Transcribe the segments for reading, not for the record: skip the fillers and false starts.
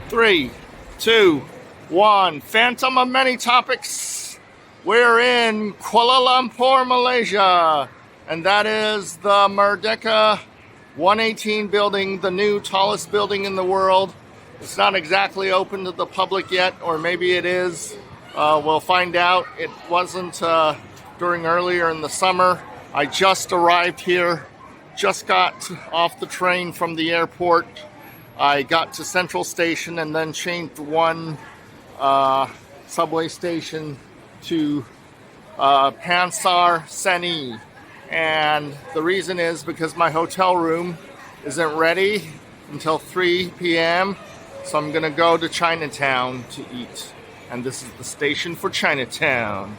3, 2, 1. Phantom of many topics. We're in Kuala Lumpur, Malaysia. And that is the Merdeka 118 building, the new tallest building in the world. It's not exactly open to the public yet, or maybe it is. We'll find out. It wasn't during earlier in the summer. I just arrived here, just got off the train from the airport. I got to Central Station and then changed one subway station to Pansar Seni. And the reason is because my hotel room isn't ready until 3 p.m. So I'm gonna go to Chinatown to eat. And this is the station for Chinatown.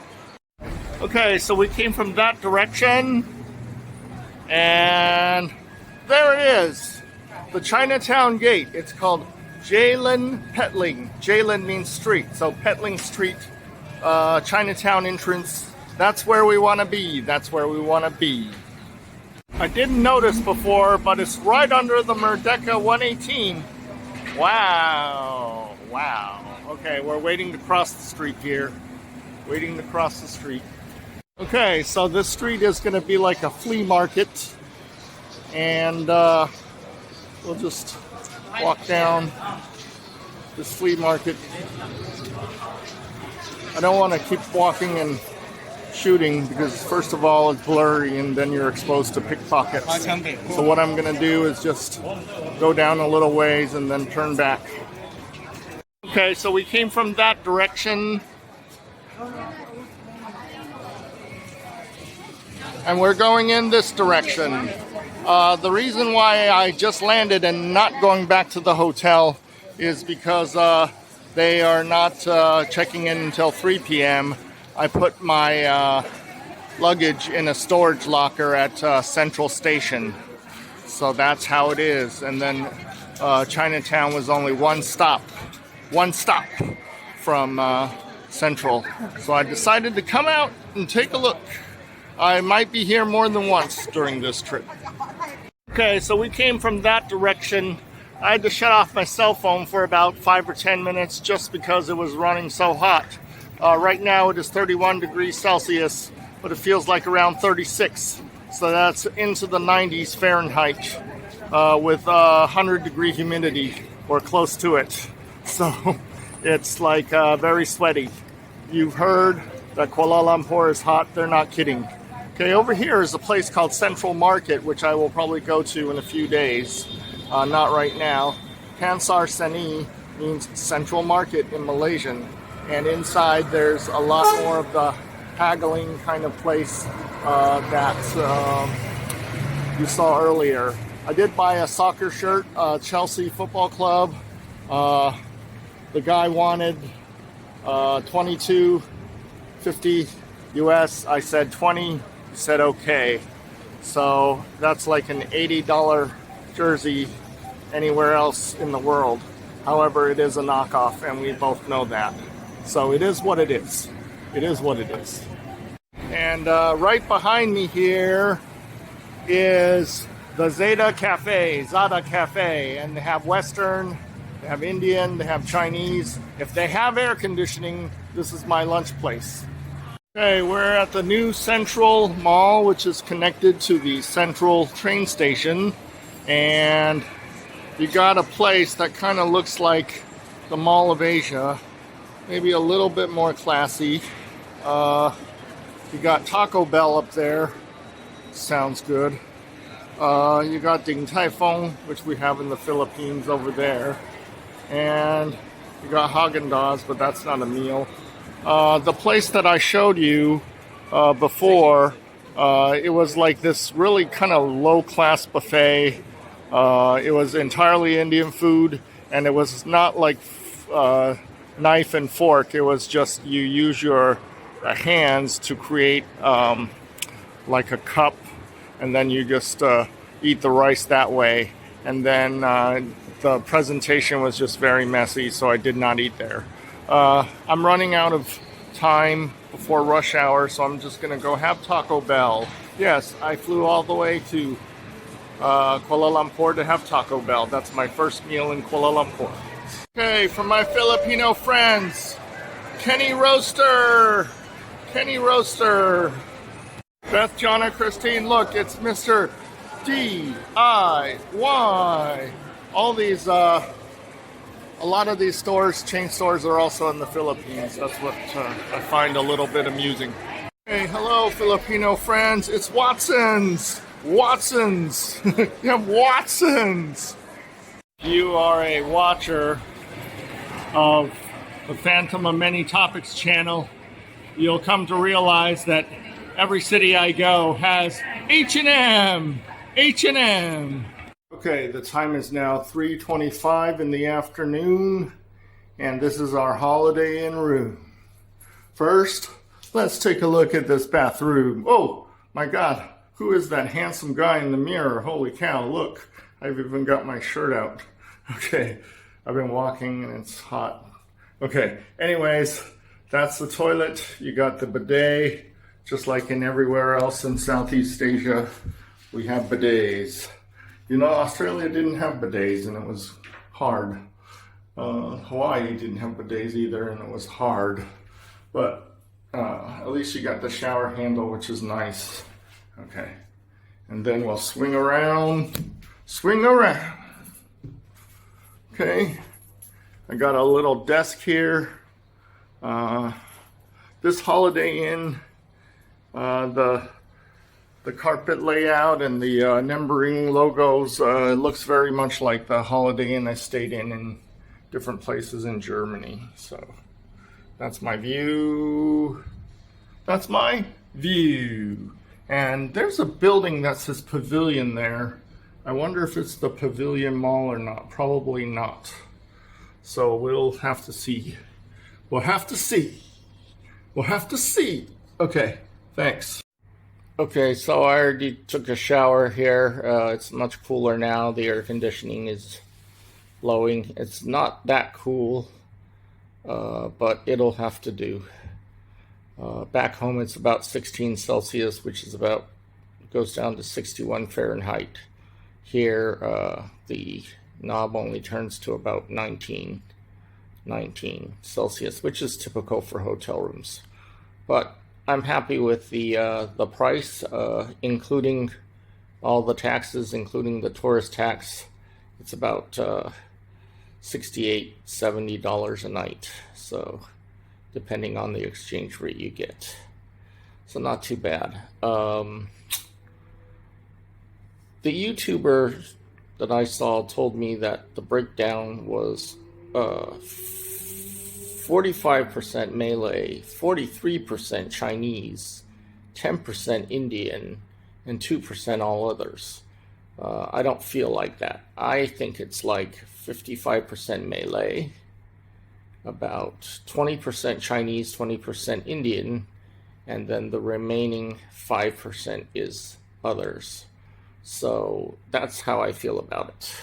Okay, so we came from that direction. And there it is. The Chinatown gate. It's called Jalan Petaling. Jalan means street. So Petaling Street, Chinatown entrance. That's where we want to be. That's where we want to be. I didn't notice before, but it's right under the Merdeka 118. Wow. Wow. Okay, we're waiting to cross the street here. Waiting to cross the street. Okay, so this street is going to be like a flea market. And we'll just walk down this flea market. I don't want to keep walking and shooting because first of all it's blurry and then you're exposed to pickpockets. So what I'm going to do is just go down a little ways and then turn back. Okay, so we came from that direction. And we're going in this direction. The reason why I just landed and not going back to the hotel is because they are not checking in until 3 p.m. I put my luggage in a storage locker at Central Station. So that's how it is. And then Chinatown was only one stop from Central. So I decided to come out and take a look. I might be here more than once during this trip. Okay, so we came from that direction. I had to shut off my cell phone for about 5 or 10 minutes just because it was running so hot. Right now it is 31 degrees Celsius, but it feels like around 36. So that's into the 90s Fahrenheit with 100-degree humidity or close to it. So it's like very sweaty. You've heard that Kuala Lumpur is hot. They're not kidding. Okay, over here is a place called Central Market, which I will probably go to in a few days. Not right now. Pansar Seni means Central Market in Malaysian. And inside there's a lot more of the haggling kind of place that you saw earlier. I did buy a soccer shirt, Chelsea Football Club. The guy wanted $22.50 US. I said 20. He said okay. So that's like an $80 jersey anywhere else in the world. However, it is a knockoff, and we both know that. So it is what it is. It is what it is. And right behind me here is the Zada Cafe, and they have Western, they have Indian, they have Chinese. If they have air conditioning, this is my lunch place. Okay, we're at the new Central Mall, which is connected to the Central train station. And you got a place that kind of looks like the Mall of Asia. Maybe a little bit more classy. You got Taco Bell up there. Sounds good. You got Ding Tai Fung, which we have in the Philippines over there. And you got Haagen-Dazs, but that's not a meal. The place that I showed you before, it was like this really kind of low-class buffet. It was entirely Indian food, and it was not like knife and fork. It was just you use your hands to create like a cup, and then you just eat the rice that way. And then the presentation was just very messy, so I did not eat there. I'm running out of time before rush hour, so I'm just going to go have Taco Bell. Yes, I flew all the way to Kuala Lumpur to have Taco Bell. That's my first meal in Kuala Lumpur. Okay, for my Filipino friends, Kenny Roaster. Kenny Roaster. Beth, Jonna, Christine, look, it's Mr. DIY. All these, a lot of these stores, chain stores, are also in the Philippines. That's what I find a little bit amusing. Hey, hello, Filipino friends. It's Watson's. Watson's. You have Watson's. You are a watcher of the Phantom of Many Topics channel. You'll come to realize that every city I go has H&M. H&M. Okay, the time is now 3:25 in the afternoon, and this is our Holiday Inn room. First, let's take a look at this bathroom. Oh, my God. Who is that handsome guy in the mirror? Holy cow, look. I've even got my shirt out. Okay, I've been walking and it's hot. Okay, anyways, that's the toilet. You got the bidet, just like in everywhere else in Southeast Asia. We have bidets. You know, Australia didn't have bidets and it was hard. Hawaii didn't have bidets either and it was hard. But at least you got the shower handle, which is nice. Okay, and then we'll swing around. Swing around. Okay, I got a little desk here. This Holiday Inn, the carpet layout and the numbering logos, it looks very much like the Holiday Inn I stayed in different places in Germany. So that's my view. That's my view. And there's a building that says Pavilion there. I wonder if it's the Pavilion Mall or not. Probably not. So we'll have to see. We'll have to see. We'll have to see. Okay, thanks. Okay, so I already took a shower here. It's much cooler now. The air conditioning is blowing. It's not that cool, but it'll have to do. Back home it's about 16 Celsius, which is about, goes down to 61 Fahrenheit. Here, the knob only turns to about 19 Celsius, which is typical for hotel rooms. But I'm happy with the price, including all the taxes, including the tourist tax. It's about $68, $70 a night. So depending on the exchange rate you get. So not too bad. The YouTuber that I saw told me that the breakdown was 45% Malay, 43% Chinese, 10% Indian, and 2% all others. I don't feel like that. I think it's like 55% Malay, about 20% Chinese, 20% Indian, and then the remaining 5% is others. So that's how I feel about it.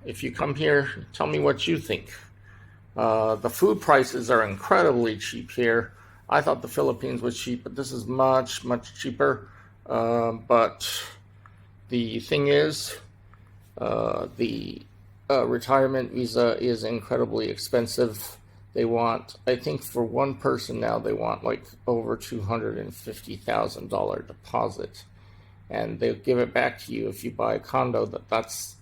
If you come here, tell me what you think. The food prices are incredibly cheap here. I thought the Philippines was cheap, but this is much, much cheaper. But the thing is, the retirement visa is incredibly expensive. They want, I think for one person now, they want like over $250,000 deposit. And they'll give it back to you if you buy a condo. That's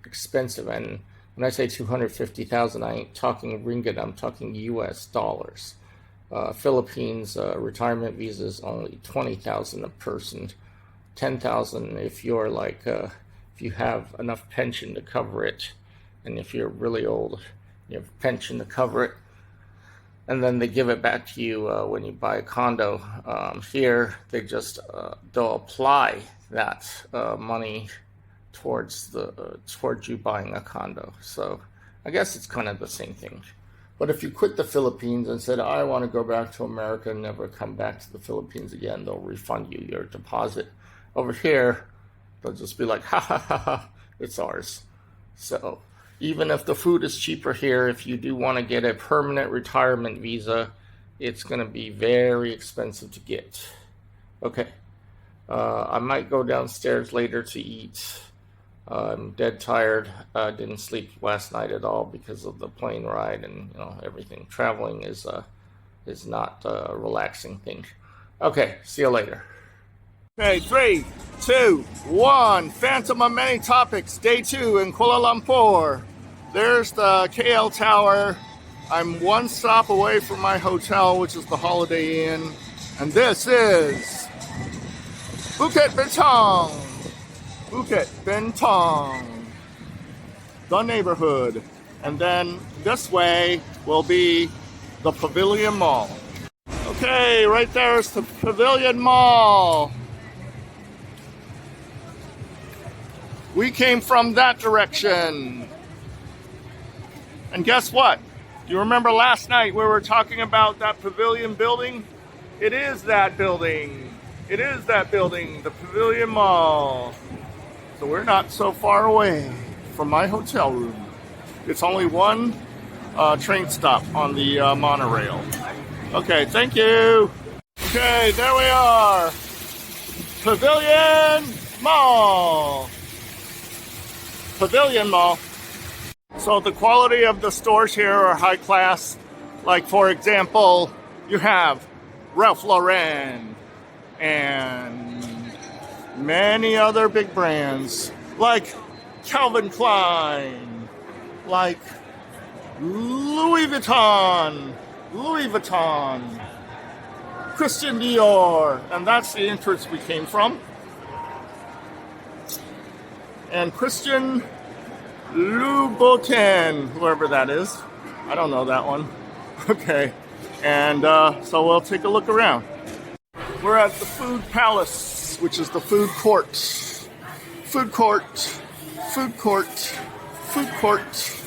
expensive. And when I say 250,000, I ain't talking ringgit, I'm talking US dollars. Philippines retirement visa is only 20,000 a person, 10,000 if you're like if you have enough pension to cover it, and if you're really old, you have pension to cover it, and then they give it back to you when you buy a condo. Here, they just they'll apply that money towards you buying a condo. So I guess it's kind of the same thing. But if you quit the Philippines and said, I want to go back to America and never come back to the Philippines again, they'll refund you your deposit. Over here, they'll just be like, ha ha ha ha, it's ours. So even if the food is cheaper here, if you do want to get a permanent retirement visa, it's going to be very expensive to get. Okay, I might go downstairs later to eat. I'm dead tired. Didn't sleep last night at all because of the plane ride and everything. Traveling is not a relaxing thing. Okay, see you later. Okay, 3, 2, 1. Phantom of Many Topics, Day 2 in Kuala Lumpur. There's the KL Tower. I'm one stop away from my hotel, which is the Holiday Inn. And this is Bukit Bintang. Bukit Bintang. The neighborhood. And then this way will be the Pavilion Mall. Okay, right there is the Pavilion Mall. We came from that direction. And guess what? Do you remember last night we were talking about that Pavilion building? It is that building. It is that building, the Pavilion Mall. So we're not so far away from my hotel room. It's only one train stop on the monorail. Okay, thank you. Okay, there we are. Pavilion Mall. Pavilion Mall. So the quality of the stores here are high class. Like, for example, you have Ralph Lauren and many other big brands like Calvin Klein, like Louis Vuitton, Christian Dior, and that's the entrance we came from. And Christian Louboutin, whoever that is. I don't know that one. Okay, and so we'll take a look around. We're at the Food Palace, which is the food court. Food court, food court, food court.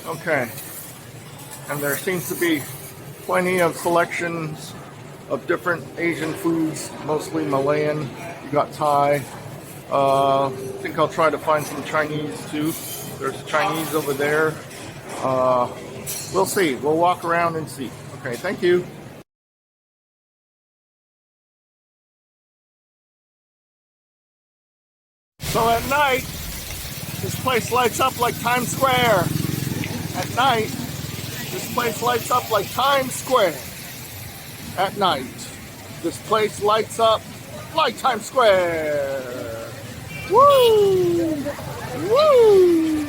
Okay, and there seems to be plenty of selections of different Asian foods, mostly Malayan. You got Thai. I think I'll try to find some Chinese too. There's Chinese over there. We'll see. We'll walk around and see. Okay, thank you. So at night, this place lights up like Times Square. At night, this place lights up like Times Square. At night, this place lights up like Times Square. Woo! Woo!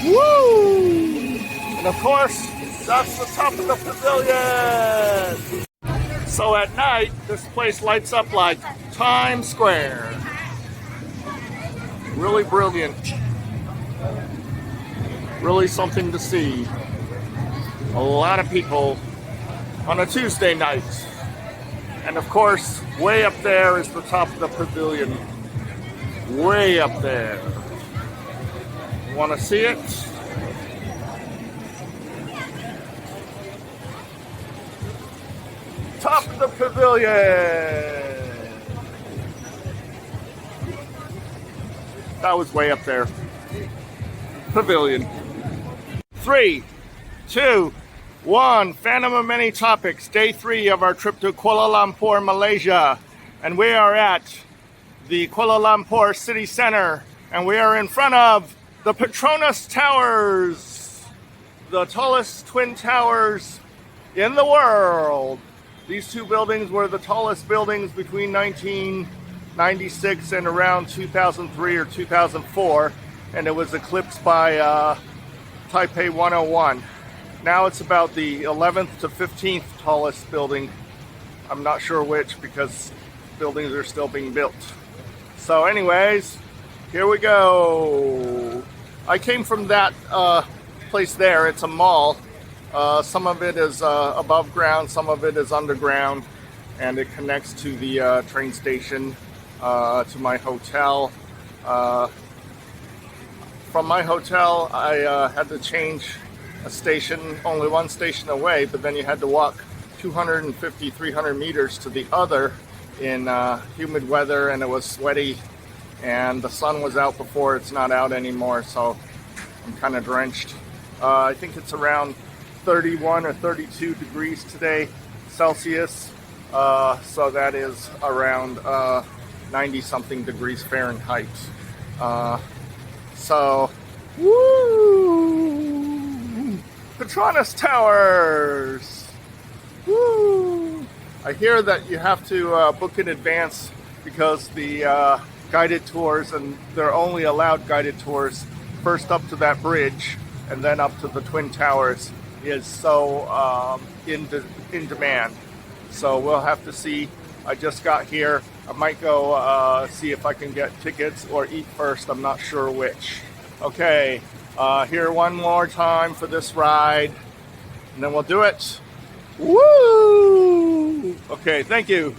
Woo! And of course, that's the top of the pavilion. So at night, this place lights up like Times Square. Really brilliant. Really something to see. A lot of people on a Tuesday night. And of course, way up there is the top of the pavilion. Way up there. Want to see it? Top of the pavilion. That was way up there. Pavilion. 3, 2, 1. Phantom of Many Topics. Day 3 of our trip to Kuala Lumpur, Malaysia. And we are at the Kuala Lumpur City Center. And we are in front of the Petronas Towers. The tallest twin towers in the world. These two buildings were the tallest buildings between 1996 and around 2003 or 2004. And it was eclipsed by Taipei 101. Now it's about the 11th to 15th tallest building. I'm not sure which because buildings are still being built. So anyways, here we go. I came from that place there. It's a mall. Some of it is above ground, some of it is underground, and it connects to the train station, to my hotel. From my hotel, I had to change a station, only one station away, but then you had to walk 250, 300 meters to the other in humid weather, and it was sweaty, and the sun was out before. It's not out anymore, so I'm kind of drenched. I think it's around 31 or 32 degrees today, Celsius. So that is around 90 something degrees Fahrenheit. So, woo! Petronas Towers! Woo! I hear that you have to book in advance because the guided tours, and they're only allowed guided tours first up to that bridge and then up to the Twin Towers, is so in demand. So we'll have to see. I just got here. I might go see if I can get tickets or eat first. I'm not sure which. Okay, here one more time for this ride, and then we'll do it. Woo! Okay, thank you.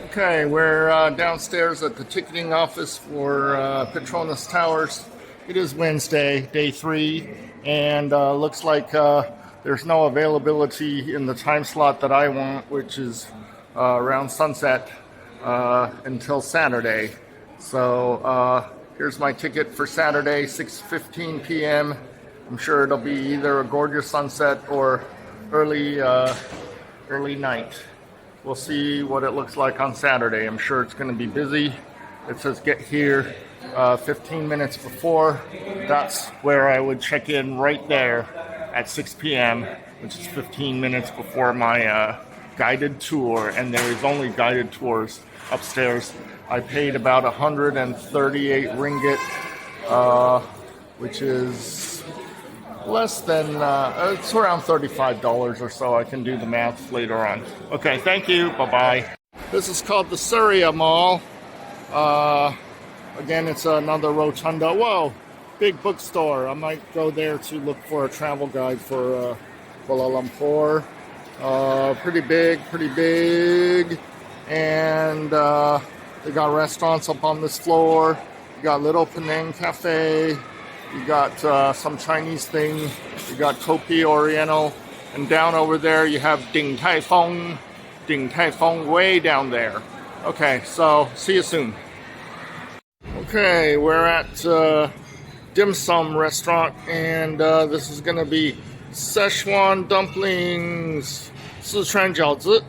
Okay, we're downstairs at the ticketing office for Petronas Towers. It is Wednesday, day 3, and looks like there's no availability in the time slot that I want, which is around sunset until Saturday. So here's my ticket for Saturday, 6:15 p.m. I'm sure it'll be either a gorgeous sunset or early night. We'll see what it looks like on Saturday. I'm sure it's going to be busy. It says get here 15 minutes before. That's where I would check in right there at 6 p.m., which is 15 minutes before my guided tour, and there is only guided tours upstairs. I paid about 138 ringgit, which is less than, it's around $35 or so. I can do the math later on. Okay, thank you. Bye-bye. This is called the Suria Mall. Again, it's another rotunda. Whoa, big bookstore. I might go there to look for a travel guide for Kuala Lumpur. Pretty big. And they got restaurants up on this floor. You got Little Penang Cafe. You got some Chinese thing. You got Kopi Oriental. And down over there you have Din Tai Fung way down there. Okay, so see you soon. Okay, we're at Dim Sum restaurant, and this is gonna be Szechuan dumplings, Sichuan jiaozi.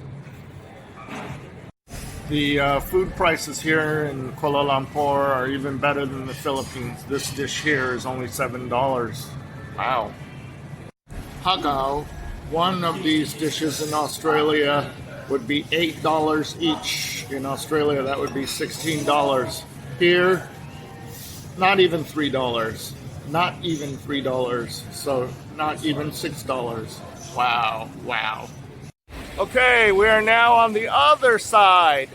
The food prices here in Kuala Lumpur are even better than the Philippines. This dish here is only $7. Wow. Hagao, one of these dishes in Australia would be $8 each. In Australia, that would be $16. Here, not even $3. Not even $3. So not even $6. Wow. Okay, we are now on the other side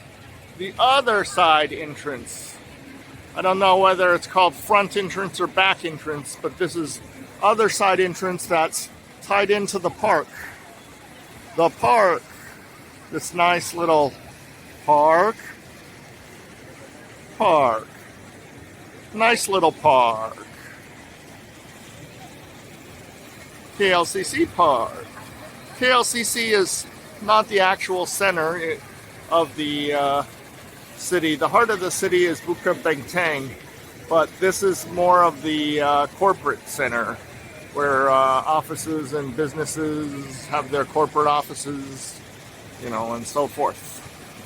entrance. I don't know whether it's called front entrance or back entrance, but this is other side entrance that's tied into the park. The park, this nice little park. Nice little park. KLCC Park. KLCC is not the actual center of the city. The heart of the city is Buka Benteng, but this is more of the corporate center where offices and businesses have their corporate offices, and so forth.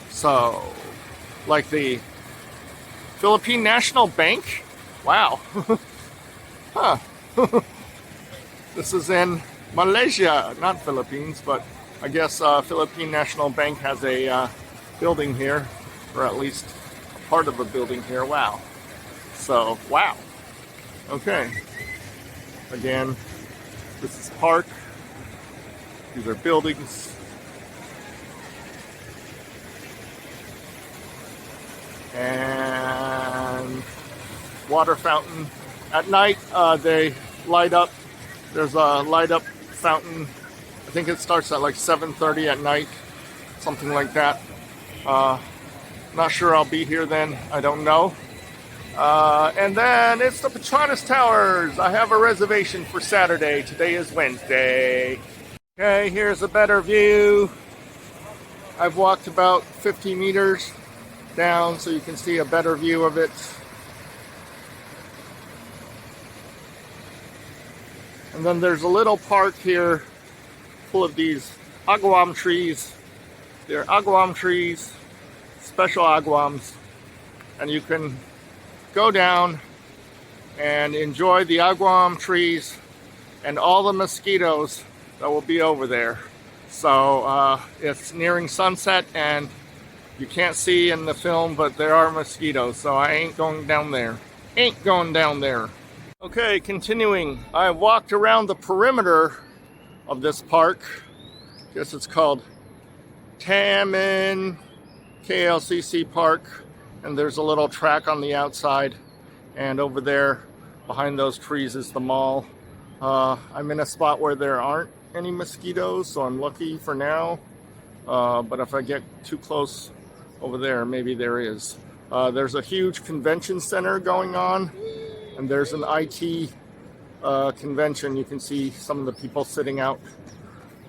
So, like the Philippine National Bank? Wow. Huh. This is in Malaysia, not Philippines, but I guess Philippine National Bank has a building here, or at least a part of a building here. Wow. So, wow. Okay. Again, this is park. These are buildings. And water fountain. At night, they light up. There's a light up fountain. I think it starts at like 7:30 at night, something like that. Not sure I'll be here then. I don't know. And then it's the Petronas Towers. I have a reservation for Saturday. Today is Wednesday. Okay, here's a better view. I've walked about 50 meters down so you can see a better view of it. And then there's a little park here full of these aguam trees. They're agawam trees, special agawams, and you can go down and enjoy the agawam trees and all the mosquitoes that will be over there. So it's nearing sunset and you can't see in the film, but there are mosquitoes, so I ain't going down there. Ain't going down there. Okay, continuing. I walked around the perimeter of this park. Guess it's called Taman KLCC Park. And there's a little track on the outside. And over there, behind those trees, is the mall. I'm in a spot where there aren't any mosquitoes, so I'm lucky for now. But if I get too close over there, maybe there is. There's a huge convention center going on, and there's an IT convention. You can see some of the people sitting out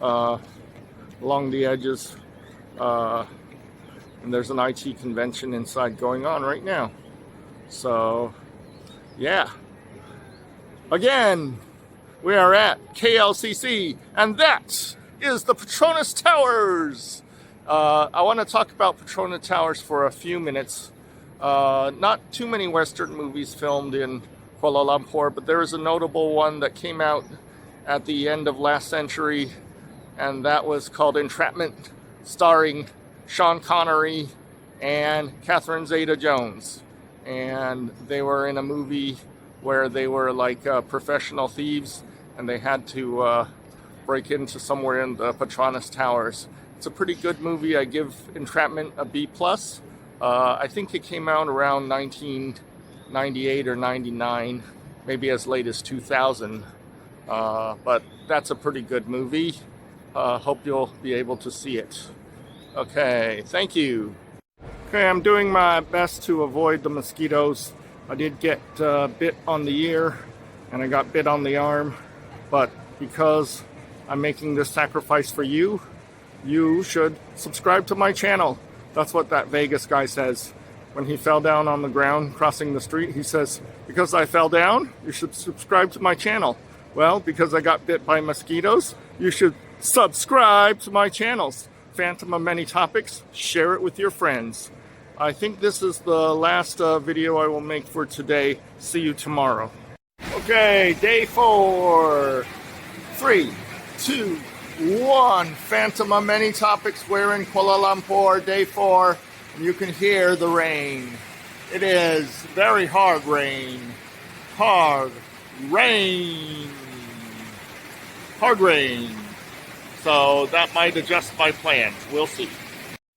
along the edges. And there's an IT convention inside going on right now. So, yeah. Again, we are at KLCC, and that is the Petronas Towers. I want to talk about Petronas Towers for a few minutes. Not too many Western movies filmed in Kuala Lumpur, but there is a notable one that came out at the end of last century, and that was called Entrapment, starring Sean Connery and Catherine Zeta-Jones. And they were in a movie where they were like professional thieves, and they had to break into somewhere in the Petronas Towers. It's a pretty good movie. I give Entrapment a B+. I think it came out around 1998 or 99, maybe as late as 2000. But that's a pretty good movie. Hope you'll be able to see it. Okay, thank you. Okay, I'm doing my best to avoid the mosquitoes. I did get bit on the ear, and I got bit on the arm. But because I'm making this sacrifice for you, you should subscribe to my channel. That's what that Vegas guy says. When he fell down on the ground crossing the street, he says, because I fell down, you should subscribe to my channel. Well, because I got bit by mosquitoes, you should subscribe to my channels. Phantom of Many Topics, share it with your friends. I think this is the last video I will make for today. See you tomorrow. Okay, day 4. 3, 2, 1. Phantom of Many Topics. We're in Kuala Lumpur, day 4, and you can hear the rain. It is very hard rain. Hard rain. Hard rain. So that might adjust my plans. We'll see.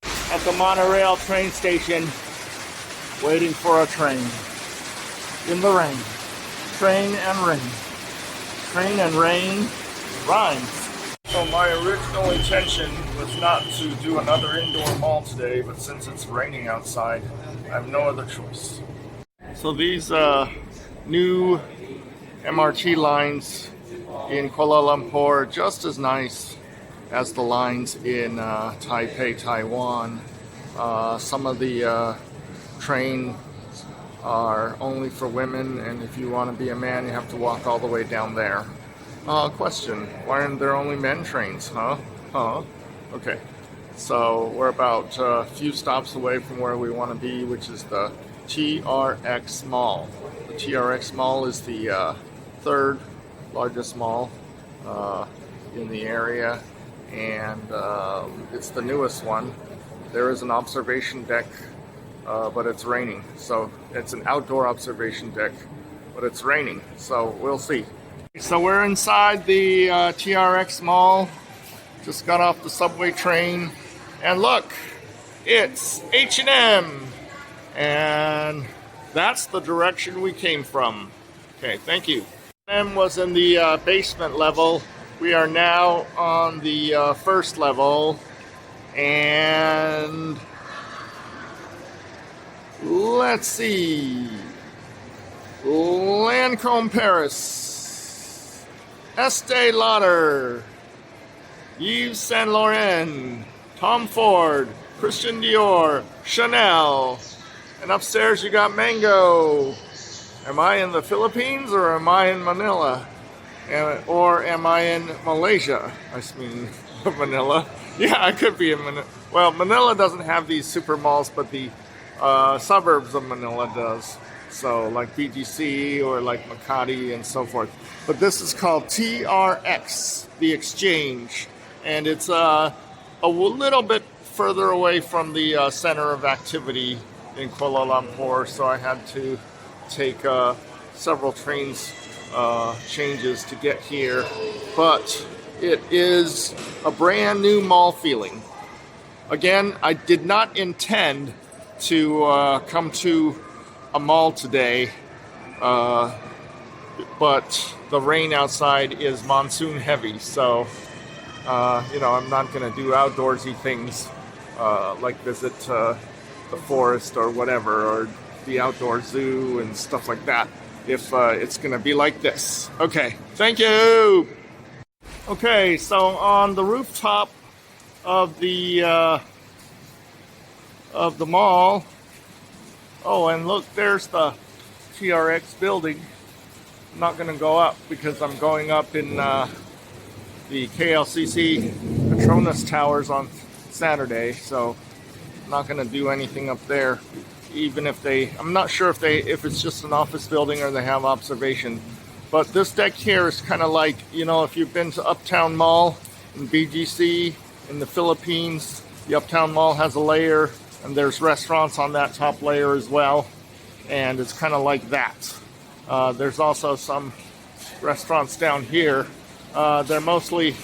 At the monorail train station, waiting for a train. In the rain. Train and rain. Train and rain rhymes. So my original intention was not to do another indoor mall today, but since it's raining outside, I have no other choice. So these new MRT lines in Kuala Lumpur are just as nice as the lines in Taipei, Taiwan. Some of the trains are only for women, and if you want to be a man, you have to walk all the way down there. Question, why aren't there only men trains, huh? Okay, so we're about a few stops away from where we want to be, which is the TRX Mall. The TRX Mall is the third largest mall in the area, and it's the newest one. There is an observation deck, but it's raining, so it's an outdoor observation deck, but it's raining, so we'll see. So we're inside the TRX Mall. Just got off the subway train, and look, it's H&M, and that's the direction we came from. Okay, thank you. H&M was in the basement level. We are now on the first level, and let's see. Lancome Paris, Estee Lauder, Yves Saint Laurent, Tom Ford, Christian Dior, Chanel, and upstairs you got Mango. Am I in the Philippines or am I in Manila? Or am I in Malaysia? I mean, Manila. Yeah, I could be in Manila. Well, Manila doesn't have these super malls, but the suburbs of Manila does. So like BGC or like Makati and so forth. But this is called TRX, the exchange. And it's a little bit further away from the center of activity in Kuala Lumpur. So I had to take several trains changes to get here. But it is a brand new mall feeling. Again, I did not intend to come to a mall today, but the rain outside is monsoon heavy, so I'm not going to do outdoorsy things like visit the forest or whatever, or the outdoor zoo and stuff like that if it's going to be like this. Okay, thank you. Okay, so on the rooftop of the mall. Oh, and look, there's the TRX building. I'm not going to go up because I'm going up in the KLCC Petronas Towers on Saturday, so I'm not going to do anything up there. Even if I'm not sure if it's just an office building or they have observation. But this deck here is kind of like, if you've been to Uptown Mall in BGC in the Philippines, the Uptown Mall has a layer. And there's restaurants on that top layer as well. And it's kind of like that. There's also some restaurants down here. They're mostly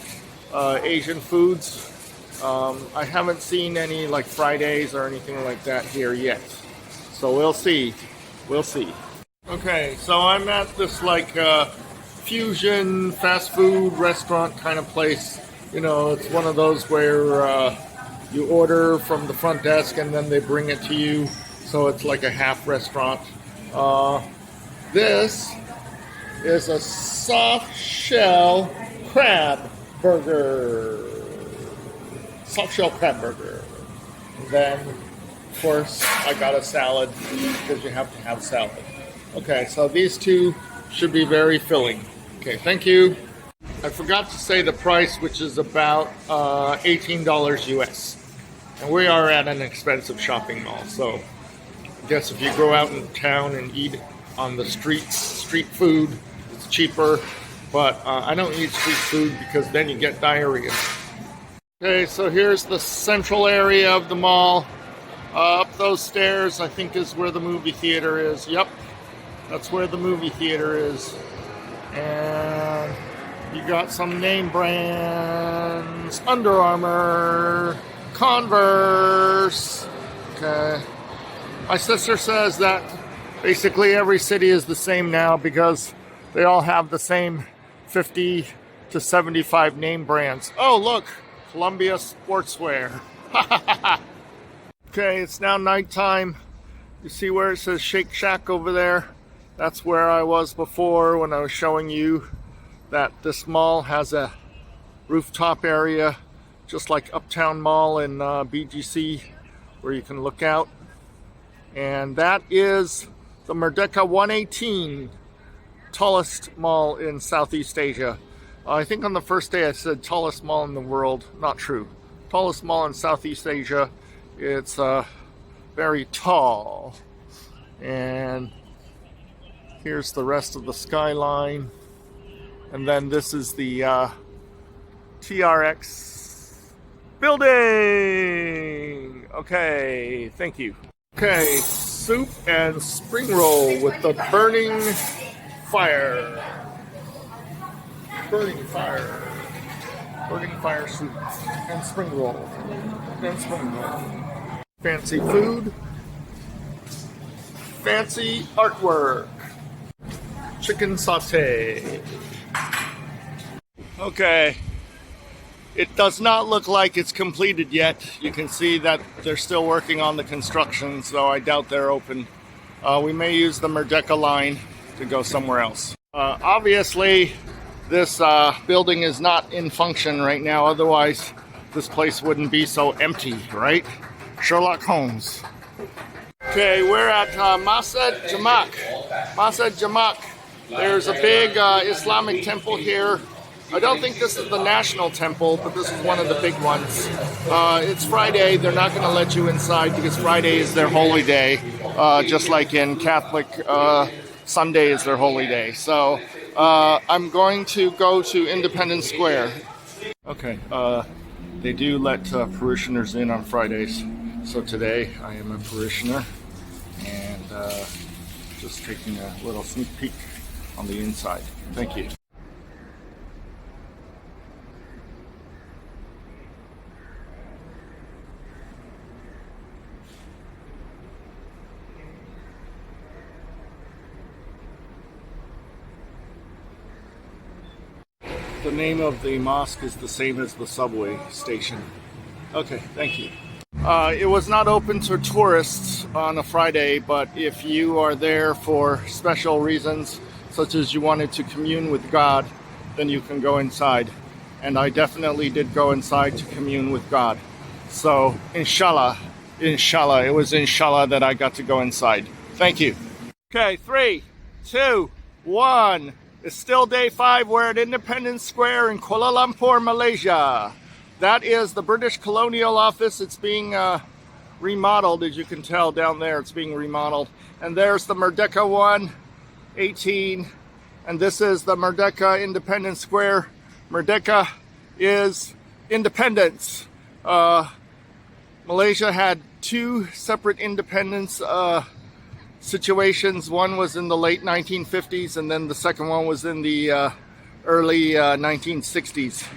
Asian foods. I haven't seen any like Fridays or anything like that here yet. So we'll see. We'll see. Okay, so I'm at this like fusion fast food restaurant kind of place. It's one of those where you order from the front desk and then they bring it to you. So it's like a half restaurant. This is a soft shell crab burger. Soft shell crab burger. And then, of course, I got a salad because you have to have salad. Okay, so these two should be very filling. Okay, thank you. I forgot to say the price, which is about $18 US. And we are at an expensive shopping mall, so I guess if you go out in town and eat on the street food, it's cheaper. But I don't eat street food because then you get diarrhea. Okay, so here's the central area of the mall. Up those stairs, I think, is where the movie theater is. Yep, that's where the movie theater is. And you got some name brands, Under Armour, Converse. Okay. My sister says that basically every city is the same now because they all have the same 50 to 75 name brands. Oh, look, Columbia Sportswear. Okay, it's now nighttime. You see where it says Shake Shack over there? That's where I was before when I was showing you that this mall has a rooftop area just like Uptown Mall in BGC, where you can look out. And that is the Merdeka 118, tallest mall in Southeast Asia. I think on the first day I said tallest mall in the world. Not true. Tallest mall in Southeast Asia. It's very tall. And here's the rest of the skyline. And then this is the TRX building. Okay, thank you. Okay, soup and spring roll with the burning fire. Burning fire. Burning fire soup and spring roll. And spring roll. Fancy food. Fancy artwork. Chicken sauté. Okay. It does not look like it's completed yet. You can see that they're still working on the construction, so I doubt they're open. We may use the Merdeka line to go somewhere else. Obviously, this building is not in function right now. Otherwise, this place wouldn't be so empty, right? Sherlock Holmes. Okay, we're at Masjid Jamek. Masjid Jamek. There's a big Islamic temple here. I don't think this is the national temple, but this is one of the big ones. It's Friday. They're not going to let you inside because Friday is their holy day, just like in Catholic, Sunday is their holy day. So I'm going to go to Independence Square. Okay, they do let parishioners in on Fridays. So today I am a parishioner and just taking a little sneak peek on the inside. Thank you. The name of the mosque is the same as the subway station. Okay, thank you. It was not open to tourists on a Friday, but if you are there for special reasons, such as you wanted to commune with God, then you can go inside. And I definitely did go inside to commune with God. So, inshallah, it was inshallah that I got to go inside. Thank you. Okay, 3, 2, 1. It's still day 5. We're at Independence Square in Kuala Lumpur, Malaysia. That is the British Colonial Office. It's being remodeled, as you can tell down there. It's being remodeled. And there's the Merdeka 118. And this is the Merdeka Independence Square. Merdeka is independence. Malaysia had 2 separate independence situations. One was in the late 1950s, and then the second one was in the early 1960s.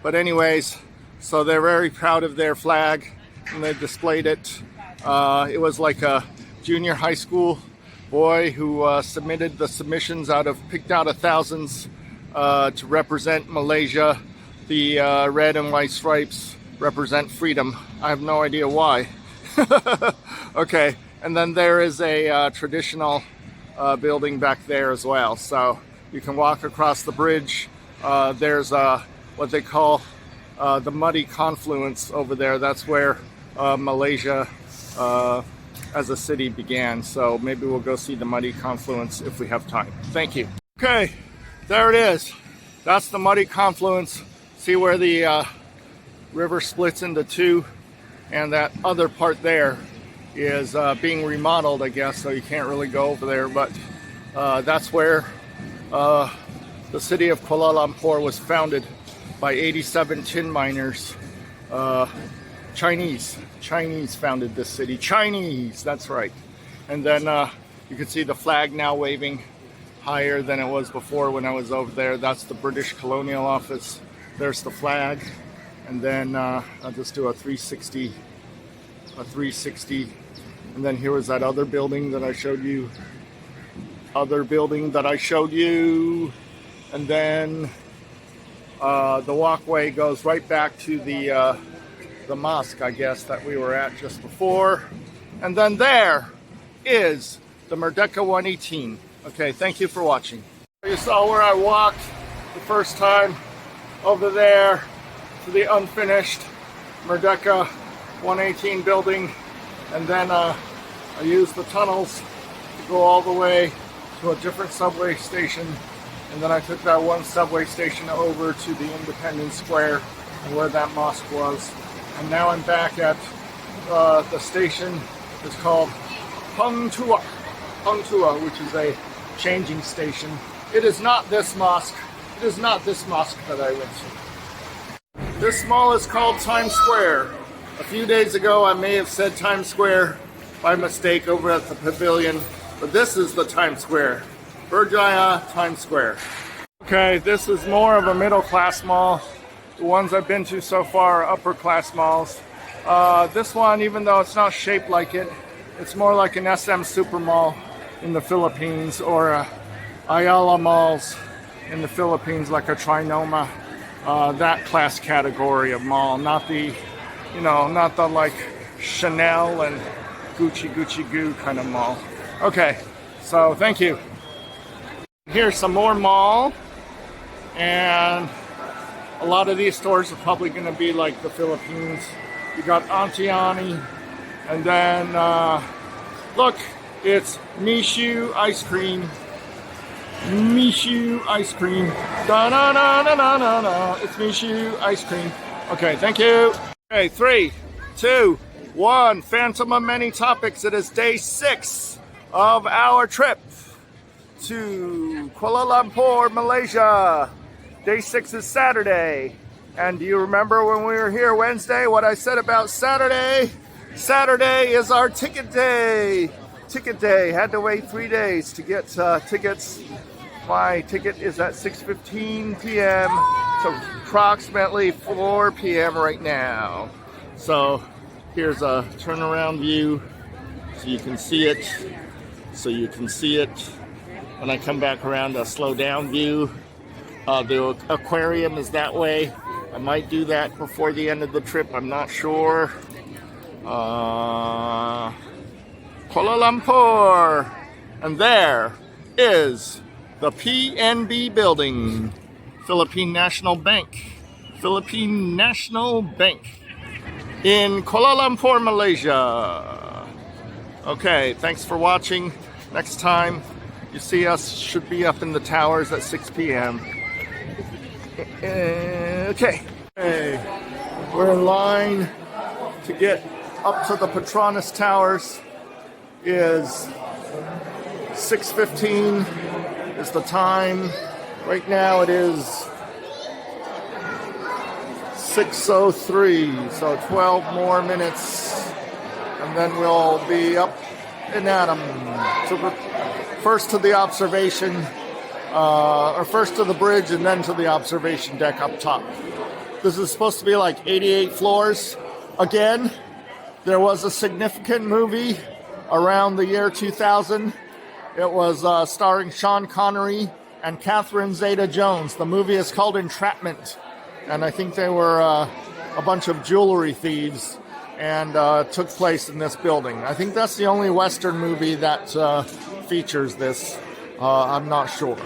But anyways, so they're very proud of their flag, and they displayed it. It was like a junior high school boy who submitted the submissions picked out of thousands to represent Malaysia. The red and white stripes represent freedom. I have no idea why. Okay. And then there is a traditional building back there as well. So you can walk across the bridge. There's what they call the muddy confluence over there. That's where Malaysia as a city began. So maybe we'll go see the muddy confluence if we have time. Thank you. Okay, there it is. That's the muddy confluence. See where the river splits into 2, and that other part there is being remodeled, I guess, so you can't really go over there, but that's where the city of Kuala Lumpur was founded by 87 tin miners. Chinese founded this city. Chinese, that's right. And then you can see the flag now waving higher than it was before when I was over there. That's the British Colonial Office. There's the flag. And then I'll just do a 360. And then here was that other building that I showed you. And then the walkway goes right back to the mosque, I guess, that we were at just before. And then there is the Merdeka 118. Okay, thank you for watching. You saw where I walked the first time over there to the unfinished Merdeka 118 building, and then I used the tunnels to go all the way to a different subway station, and then I took that one subway station over to the Independence Square and where that mosque was. And now I'm back at the station. It's called Hung Tua, which is a changing station. It is not this mosque. It is not this mosque that I went to. This mall is called Times Square. A few days ago, I may have said Times Square by mistake over at the Pavilion, but this is the Times Square. Berjaya Times Square. Okay, this is more of a middle-class mall. The ones I've been to so far are upper-class malls. This one, even though it's not shaped like it, it's more like an SM Super Mall in the Philippines, or Ayala malls in the Philippines, like a Trinoma. That class category of mall, not the, not the like Chanel and Gucci Goo kind of mall. Okay, so thank you. Here's some more mall, and a lot of these stores are probably going to be like the Philippines. You got Antiani, and then look, it's Mishu ice cream. Mishu ice cream. Da da da da da da da. It's Mishu ice cream. Okay, thank you. Okay, 3, 2, 1. Phantom of many topics. It is day 6 of our trip to Kuala Lumpur, Malaysia. Day 6 is Saturday. And do you remember when we were here Wednesday what I said about Saturday? Saturday is our ticket day. Ticket day. Had to wait 3 days to get tickets. My ticket is at 6:15 p.m. So approximately 4 p.m. right now. So here's a turnaround view so you can see it. When I come back around, a slow down view. The aquarium is that way. I might do that before the end of the trip. I'm not sure. Kuala Lumpur. And there is the PNB building. Philippine National Bank. Philippine National Bank in Kuala Lumpur, Malaysia. Okay, thanks for watching. Next time you see us should be up in the towers at 6 p.m. Okay. We're in line to get up to the Petronas Towers. Is 6:15 is the time. Right now it is 6:03, so 12 more minutes, and then we'll be up and at 'em. So first to the observation, or first to the bridge and then to the observation deck up top. This is supposed to be like 88 floors. Again, there was a significant movie around the year 2000. It was starring Sean Connery and Catherine Zeta-Jones. The movie is called Entrapment. And I think they were a bunch of jewelry thieves and took place in this building. I think that's the only Western movie that features this. I'm not sure.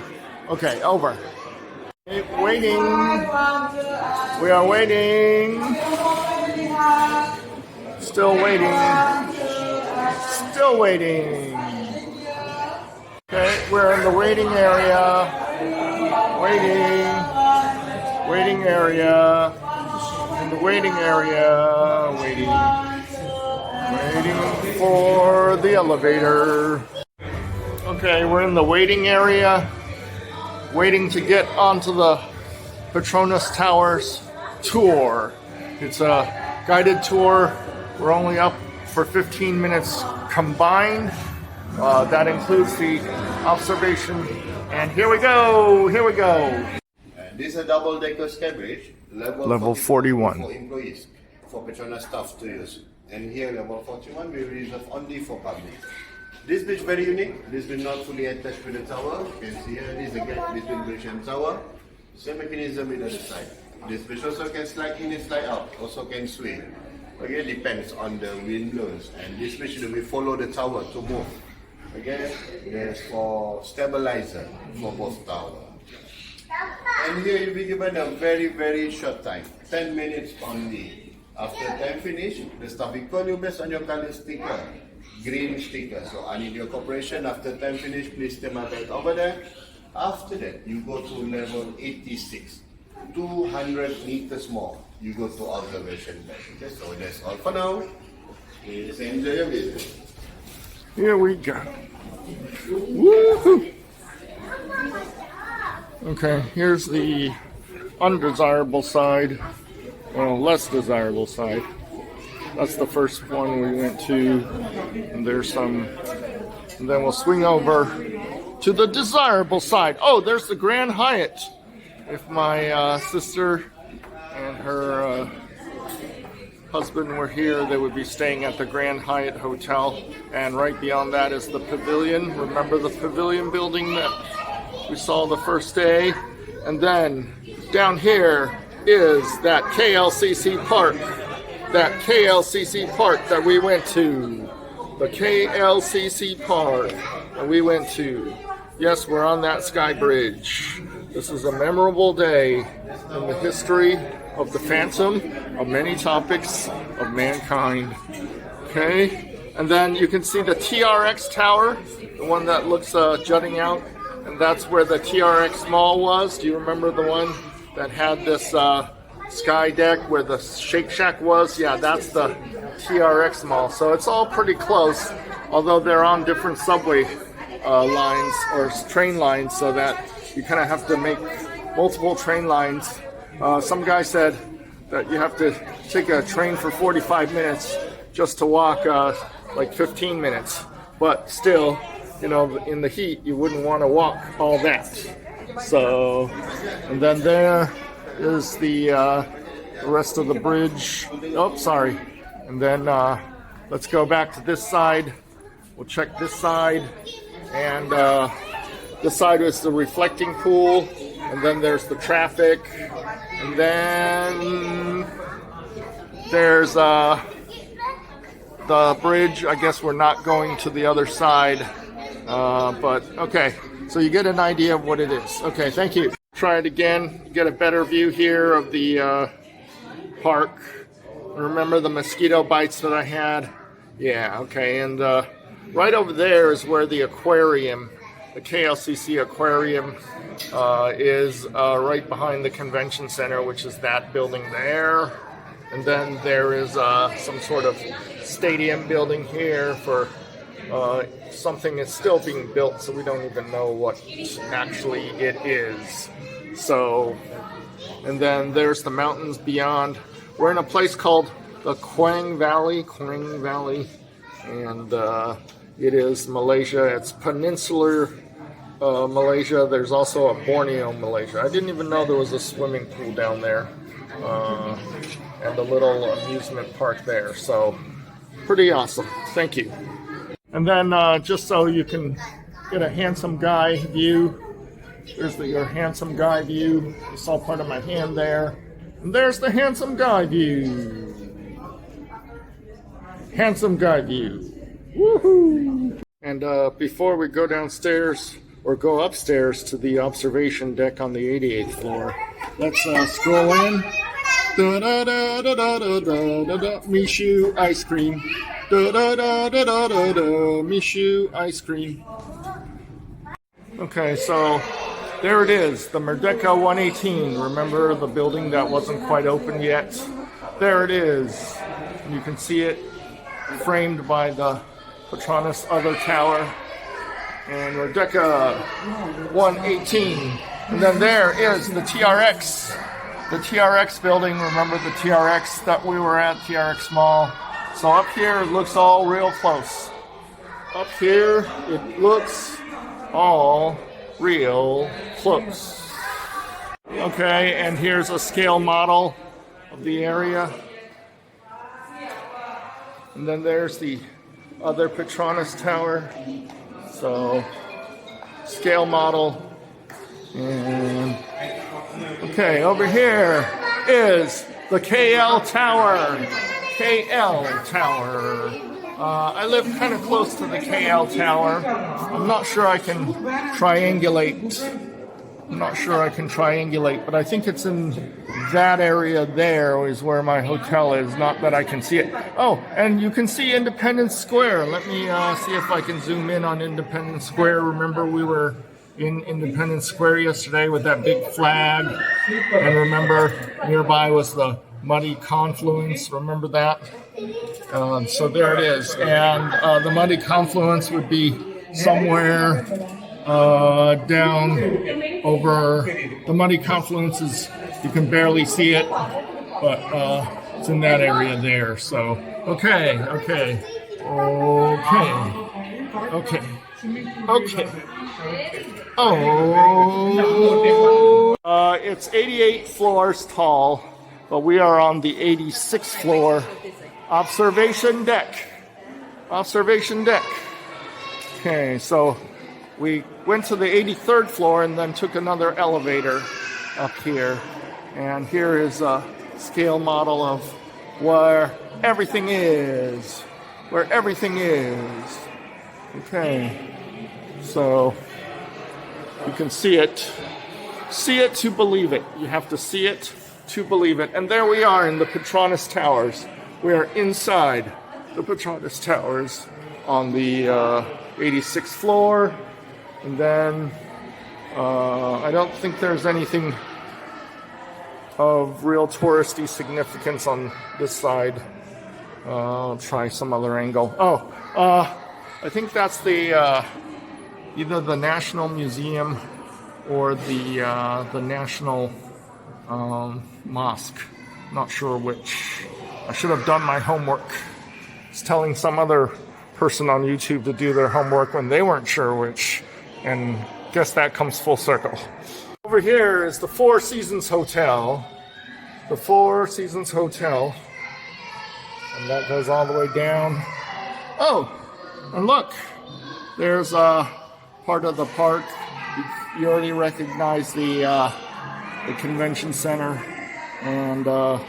Okay, over. Waiting. We are waiting. Still waiting. Still waiting. Okay, we're in the waiting area. Waiting area. In the waiting area. Waiting for the elevator. Okay, we're in the waiting area. Waiting to get onto the Petronas Towers tour. It's a guided tour. We're only up for 15 minutes combined. That includes the observation. And here we go. This is a double-decker Skybridge, Level 41. for employees, for Petronas staff to use. And here, level 41, we reserve only for public. This bridge very unique. This bridge not fully attached to the tower. You can see here, this is the gap between bridge and tower. Same mechanism with the other side. This bridge also can slide in and slide out, also can swing. Again, depends on the wind blows. And this bridge will follow the tower to move. Again, there's for stabilizer for both towers. And here you'll be given a very, very short time, 10 minutes only. After time finish, the staff will call you based on your color sticker, green sticker. So I need your cooperation. After time finish, please stay my belt over there. After that, you go to level 86, 200 meters more. You go to observation deck. Okay, so that's all for now. Please enjoy your visit. Here we go. Woohoo! Okay, here's the undesirable side, well, less desirable side. That's the first one we went to, and there's some, and then we'll swing over to the desirable side. Oh, there's the Grand Hyatt. If my sister and her husband were here, they would be staying at the Grand Hyatt Hotel, and right beyond that is the Pavilion. Remember the Pavilion building that we saw the first day? And then down here is that KLCC Park. That KLCC Park that we went to. The KLCC Park that we went to. Yes, we're on that Skybridge. This is a memorable day in the history of the phantom of many topics of mankind. Okay? And then you can see the TRX Tower, the one that looks jutting out and that's where the TRX Mall was. Do you remember the one that had this sky deck where the Shake Shack was? Yeah, that's the TRX Mall. So it's all pretty close, although they're on different subway lines or train lines, so that you kind of have to make multiple train lines. Some guy said that you have to take a train for 45 minutes just to walk like 15 minutes. But still, you know, in the heat, you wouldn't want to walk all that. So, and then there is the rest of the bridge. Oh, sorry. And then let's go back to this side. We'll check this side. And this side is the reflecting pool. And then there's the traffic. And then there's the bridge. I guess we're not going to the other side. But okay, so you get an idea of what it is. Okay, thank you. Try it again, get a better view here of the park. Remember the mosquito bites that I had? Yeah, okay, and right over there is where the aquarium, the KLCC aquarium, is right behind the convention center, which is that building there. And then there is some sort of stadium building here for something that's still being built, so we don't even know what actually it is. So, and then there's the mountains beyond. We're in a place called the Klang Valley, and it is Malaysia. It's peninsular Malaysia. There's also a Borneo, Malaysia. I didn't even know there was a swimming pool down there, and a little amusement park there. So, pretty awesome. Thank you. And then just so you can get a handsome guy view, there's your handsome guy view. You saw part of my hand there. And there's the handsome guy view. Handsome guy view. Woohoo! And before we go downstairs or go upstairs to the observation deck on the 88th floor, let's scroll in. Da da da da da da da da. Mishu ice cream. Da da da da da da da. Mishu ice cream. Okay, so there it is, the Merdeka 118. Remember the building that wasn't quite open yet? There it is. You can see it framed by the Petronas other tower. And Merdeka 118. And then there is the TRX. The TRX building. Remember the TRX that we were at, TRX Mall? So up here it looks all real close. Up here it looks all real close. Okay, and here's a scale model of the area. And then there's the other Petronas Tower. So, scale model. And okay, over here is the KL Tower. KL Tower. I live kind of close to the KL Tower. I'm not sure I can triangulate. But I think it's in that area there is where my hotel is, not that I can see it. Oh, and you can see Independence Square. Let me see if I can zoom in on Independence Square. Remember we were in Independence Square yesterday with that big flag. And remember, nearby was the Muddy Confluence. Remember that? So there it is. And the Muddy Confluence would be somewhere down over. The Muddy Confluence is, you can barely see it, but it's in that area there. So, okay. Oh, it's 88 floors tall, but we are on the 86th floor. Observation deck. Okay, so we went to the 83rd floor and then took another elevator up here. And here is a scale model of where everything is. Okay, so you can see it. See it to believe it. You have to see it to believe it. And there we are in the Petronas Towers. We are inside the Petronas Towers on the 86th floor. And then I don't think there's anything of real touristy significance on this side. I'll try some other angle. I think that's the either the National Museum or the National Mosque. Not sure which. I should have done my homework. I was telling some other person on YouTube to do their homework when they weren't sure which, and guess that comes full circle. Over here is the Four Seasons Hotel. The Four Seasons Hotel. And that goes all the way down. Oh, and look, there's part of the park. You already recognize the convention center and the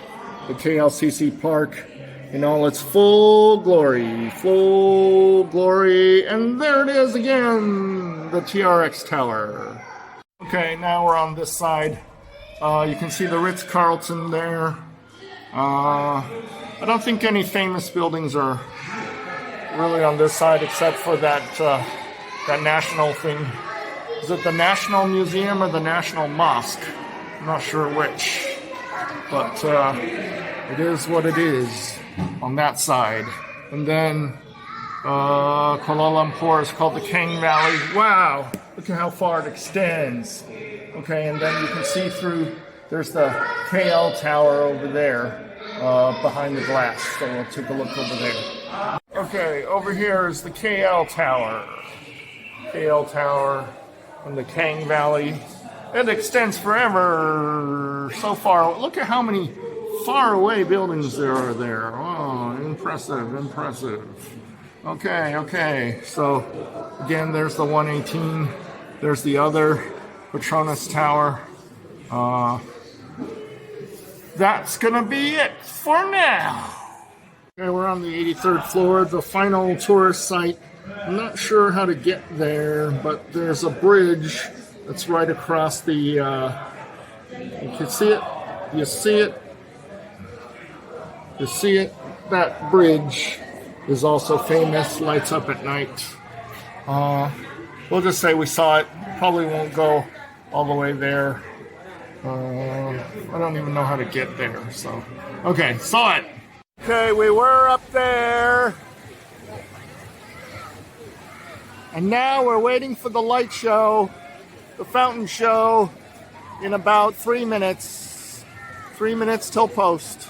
KLCC Park in all its full glory, and there it is again, the TRX Tower. Okay, now we're on this side. You can see the Ritz-Carlton there. I don't think any famous buildings are really on this side except for that national thing. Is it the National Museum or the National Mosque? I'm not sure which, but it is what it is on that side. And then Kuala Lumpur is called the Kang Valley. Wow, look at how far it extends. Okay, and then you can see through, there's the KL Tower over there behind the glass, so we'll take a look over there. Okay, over here is the KL Tower. KL Tower in the Kang Valley. It extends forever. So far, look at how many far away buildings there are there. Oh, impressive, impressive. Okay, so again, there's the 118. There's the other Petronas Tower. That's gonna be it for now. Okay, we're on the 83rd floor, the final tourist site. I'm not sure how to get there, but there's a bridge that's right across the, you can see it? You see it? You see it? That bridge is also famous, lights up at night. We'll just say we saw it. Probably won't go all the way there. I don't even know how to get there, so. Okay, saw it. Okay, we were up there. And now we're waiting for the light show, the fountain show, in about 3 minutes. 3 minutes till post.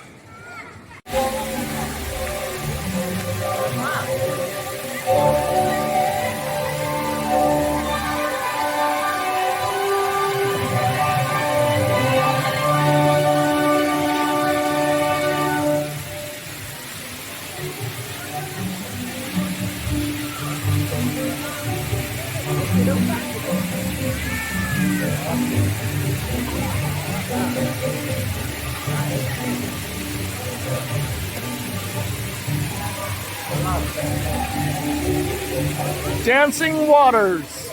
Dancing waters.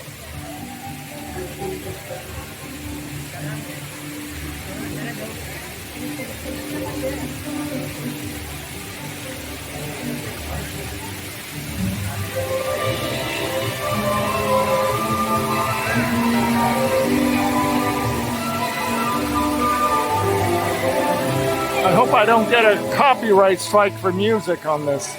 I hope I don't get a copyright strike for music on this.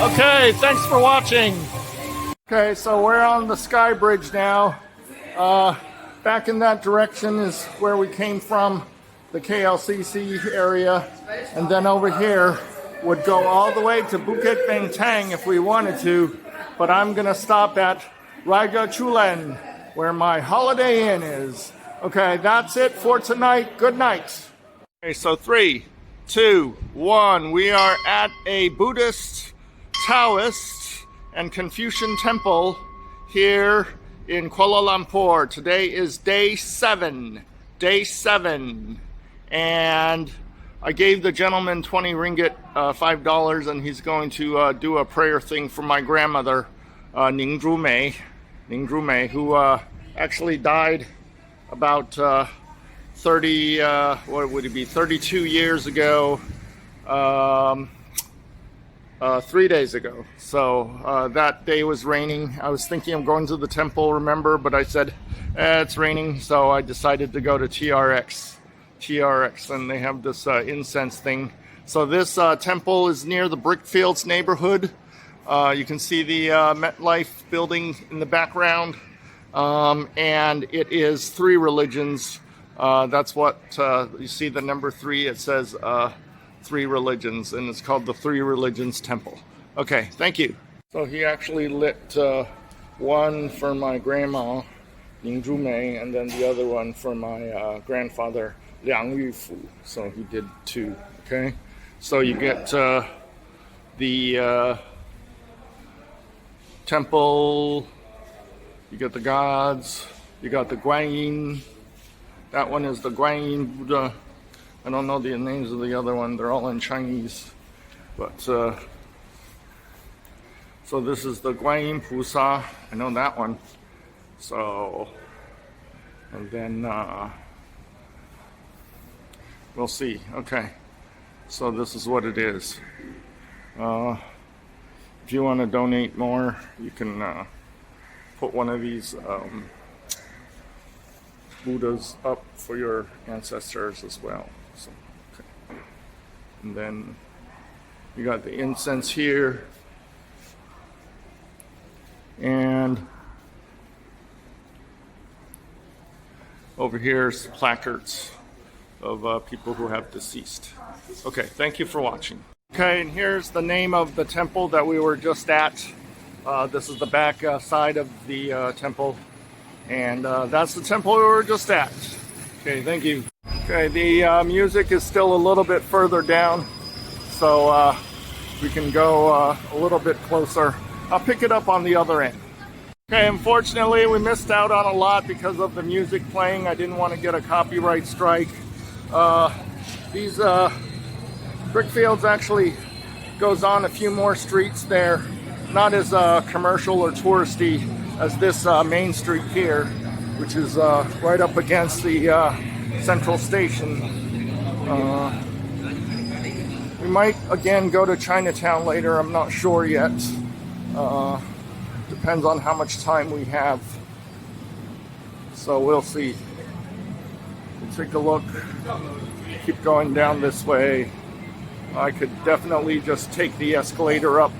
Okay, thanks for watching. Okay, so we're on the Skybridge now. Back in that direction is where we came from, the KLCC area. And then over here would go all the way to Bukit Bintang if we wanted to. But I'm gonna stop at Raja Chulen, where my Holiday Inn is. Okay, that's it for tonight. Good night. Okay, so 3, 2, 1. We are at a Buddhist, Taoist, and Confucian temple here in Kuala Lumpur. Today is day 7. Day 7. And I gave the gentleman 20 ringgit, $5, and he's going to do a prayer thing for my grandmother, Ning Zhu Mei, who actually died about 30, what would it be, 32 years ago, 3 days ago. So that day was raining. I was thinking of going to the temple, remember, but I said, it's raining, so I decided to go to TRX, and they have this incense thing. So this temple is near the Brickfields neighborhood. You can see the MetLife building in the background, and it is 3 religions. That's what you see, the number 3. It says 3 religions, and it's called the 3 Religions Temple. Okay, thank you. So he actually lit one for my grandma, Ning Zhu Mei, and then the other one for my grandfather, Liang Yufu. So he did 2. Okay, so you get the temple, you get the gods, you got the Guanyin. That one is the Guanyin Buddha. I don't know the names of the other one. They're all in Chinese. But, so this is the Guanyin Pusa. I know that one. So, and then, we'll see. Okay. So this is what it is. If you want to donate more, you can put one of these Buddhas up for your ancestors as well. So, okay. And then you got the incense here, and over here is placards of people who have deceased. Okay, thank you for watching. Okay, and here's the name of the temple that we were just at. This is the back side of the temple. And that's the temple we were just at. Okay, thank you. Okay, the music is still a little bit further down, so we can go a little bit closer. I'll pick it up on the other end. Okay, unfortunately we missed out on a lot because of the music playing. I didn't want to get a copyright strike. These Brickfields actually goes on a few more streets there. Not as commercial or touristy as this main street here, which is right up against the central station. We might again go to Chinatown later, I'm not sure yet. Depends on how much time we have. So we'll see. We'll take a look, keep going down this way. I could definitely just take the escalator up.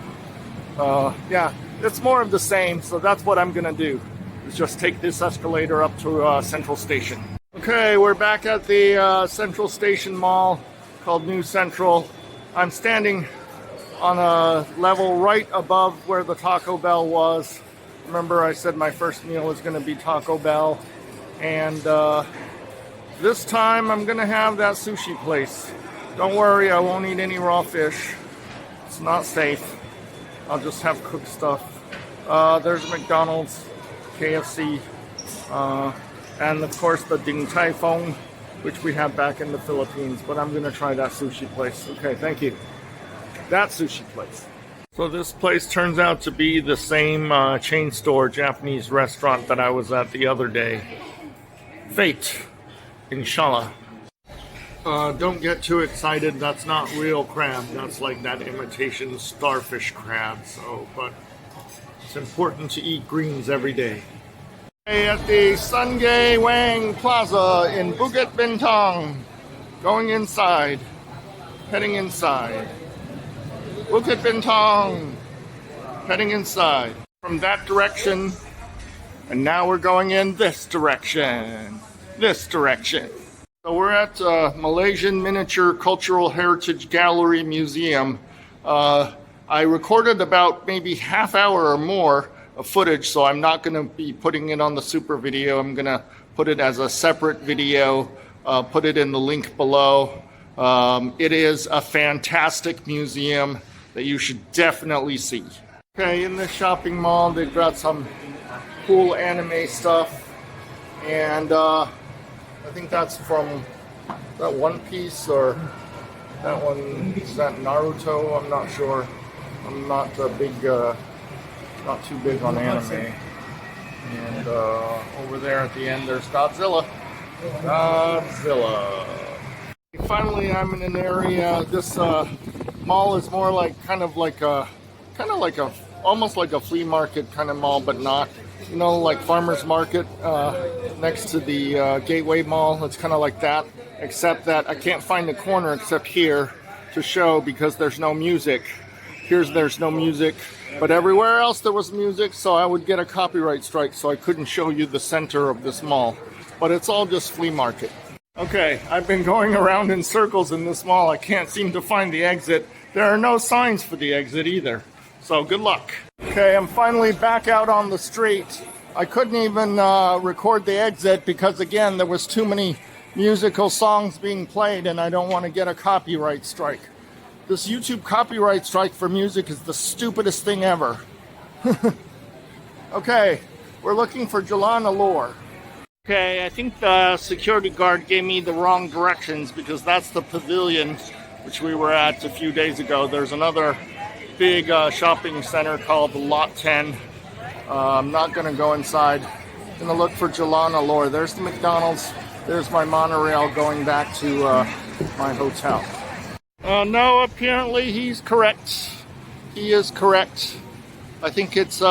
Yeah, it's more of the same, so that's what I'm gonna do, is just take this escalator up to Central Station. Okay, we're back at the Central Station Mall called New Central. I'm standing on a level right above where the Taco Bell was. Remember I said my first meal is gonna be Taco Bell, and this time I'm gonna have that sushi place. Don't worry, I won't eat any raw fish. It's not safe. I'll just have cooked stuff. There's McDonald's, KFC, and of course the Din Tai Fung, which we have back in the Philippines, but I'm gonna try that sushi place. Okay, thank you. That sushi place. So this place turns out to be the same chain store Japanese restaurant that I was at the other day. Fate, inshallah. Don't get too excited, that's not real crab, that's like that imitation starfish crab, so, but it's important to eat greens every day. At the Sungay Wang Plaza in Bukit Bintang, going inside, heading inside. Bukit Bintang, heading inside. From that direction, and now we're going in this direction, So we're at Malaysian Miniature Cultural Heritage Gallery Museum. I recorded about maybe half hour or more of footage, so I'm not going to be putting it on the super video. I'm going to put it as a separate video, put it in the link below. It is a fantastic museum that you should definitely see. Okay, in the shopping mall, they've got some cool anime stuff, and I think that's from that One Piece, or that one, is that Naruto? I'm not sure. I'm not a big, not too big on anime. And over there at the end, there's Godzilla. Godzilla. Finally, I'm in an area. This mall is more like almost like a flea market kind of mall, but not. You know, like farmers market next to the Gateway Mall. It's kind of like that, except that I can't find the corner except here to show because there's no music. There's no music, but everywhere else there was music, so I would get a copyright strike, so I couldn't show you the center of this mall. But it's all just flea market. Okay, I've been going around in circles in this mall. I can't seem to find the exit. There are no signs for the exit either. So good luck. Okay, I'm finally back out on the street. I couldn't even record the exit because, again, there was too many musical songs being played and I don't want to get a copyright strike. This YouTube copyright strike for music is the stupidest thing ever. Okay, we're looking for Jalan Alor. Okay, I think the security guard gave me the wrong directions because that's the pavilion which we were at a few days ago. There's another big shopping center called Lot 10. I'm not going to go inside. I'm going to look for Jalan Alor. There's the McDonald's. There's my monorail going back to my hotel. No, apparently he's correct. He is correct. I think it's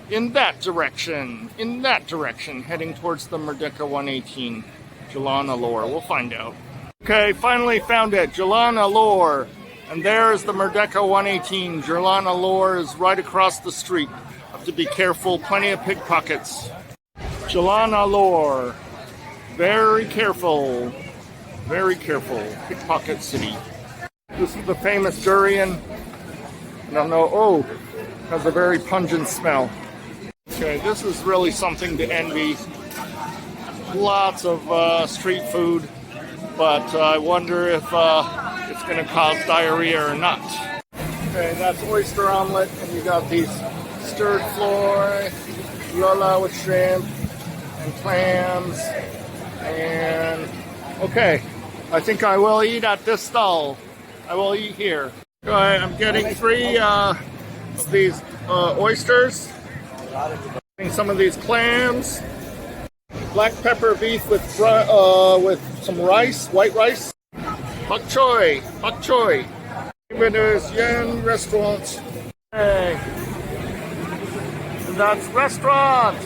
in that direction, heading towards the Merdeka 118, Jalan Alor. We'll find out. Okay, finally found it, Jalan Alor. And there's the Merdeka 118. Jalan Alor is right across the street. Have to be careful, plenty of pickpockets. Jalan Alor. Very careful, pickpocket city. This is the famous durian. I don't know, oh, has a very pungent smell. Okay, this is really something to envy. Lots of street food, but I wonder if it's going to cause diarrhea or not. Okay, that's oyster omelet, and you got these stirred floor, lola with shrimp and clams, and okay, I think I will eat at this stall. I will eat here. Okay, I'm getting 3 of these oysters. Some of these clams, black pepper beef with some rice, white rice, bok choy. There's Yen restaurant. Hey, and that's restaurant.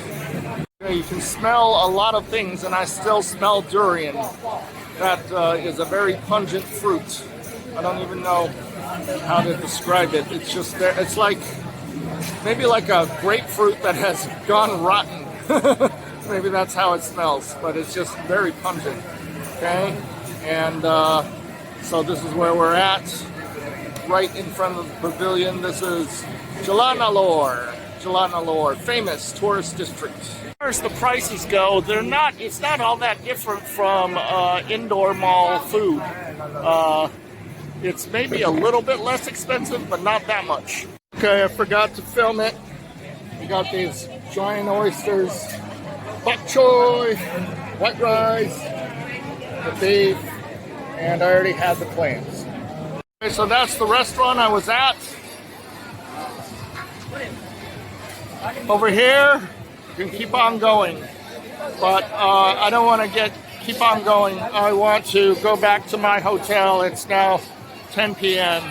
Okay, you can smell a lot of things, and I still smell durian. That is a very pungent fruit. I don't even know how to describe it. It's just there. It's like maybe like a grapefruit that has gone rotten. Maybe that's how it smells, but it's just very pungent. Okay, and so this is where we're at, right in front of the pavilion. This is Jalan Alor, famous tourist district. As far as the prices go, it's not all that different from indoor mall food. It's maybe a little bit less expensive, but not that much. Okay, I forgot to film it. We got these giant oysters, bok choy, white rice, the beef, and I already had the clams. Okay, so that's the restaurant I was at. Over here, you can keep on going, but I don't want to keep on going. I want to go back to my hotel. It's now 10 p.m.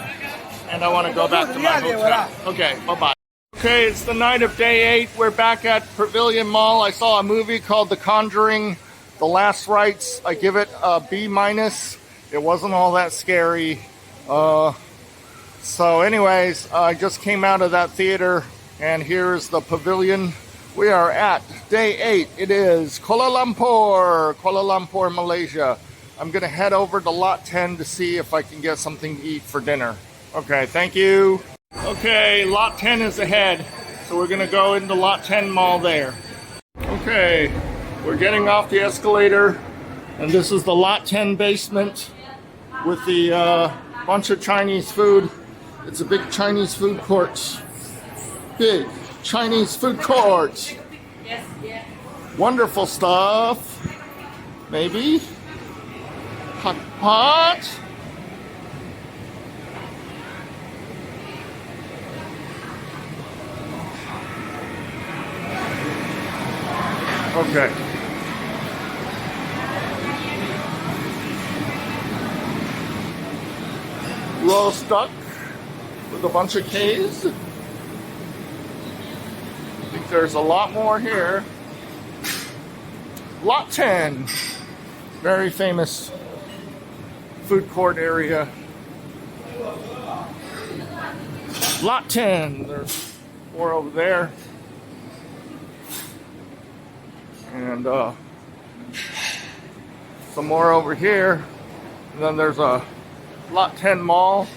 and I want to go back to my hotel. Okay, bye-bye. Okay, it's the night of day 8. We're back at Pavilion Mall. I saw a movie called The Conjuring, The Last Rites. I give it a B-. It wasn't all that scary. So anyways, I just came out of that theater, and here's the pavilion. We are at day 8. It is Kuala Lumpur, Malaysia. I'm going to head over to Lot 10 to see if I can get something to eat for dinner. Okay, thank you. Okay, Lot 10 is ahead, so we're going to go into Lot 10 Mall there. Okay, we're getting off the escalator, and this is the Lot 10 basement with the bunch of Chinese food. It's a big Chinese food court. Big Chinese food court. Yes. Wonderful stuff. Maybe. Hot. Okay. roast duck with a bunch of K's. I think there's a lot more here. Lot 10, very famous food court area. Lot 10, there's more over there. And some more over here. And then there's a Lot 10 mall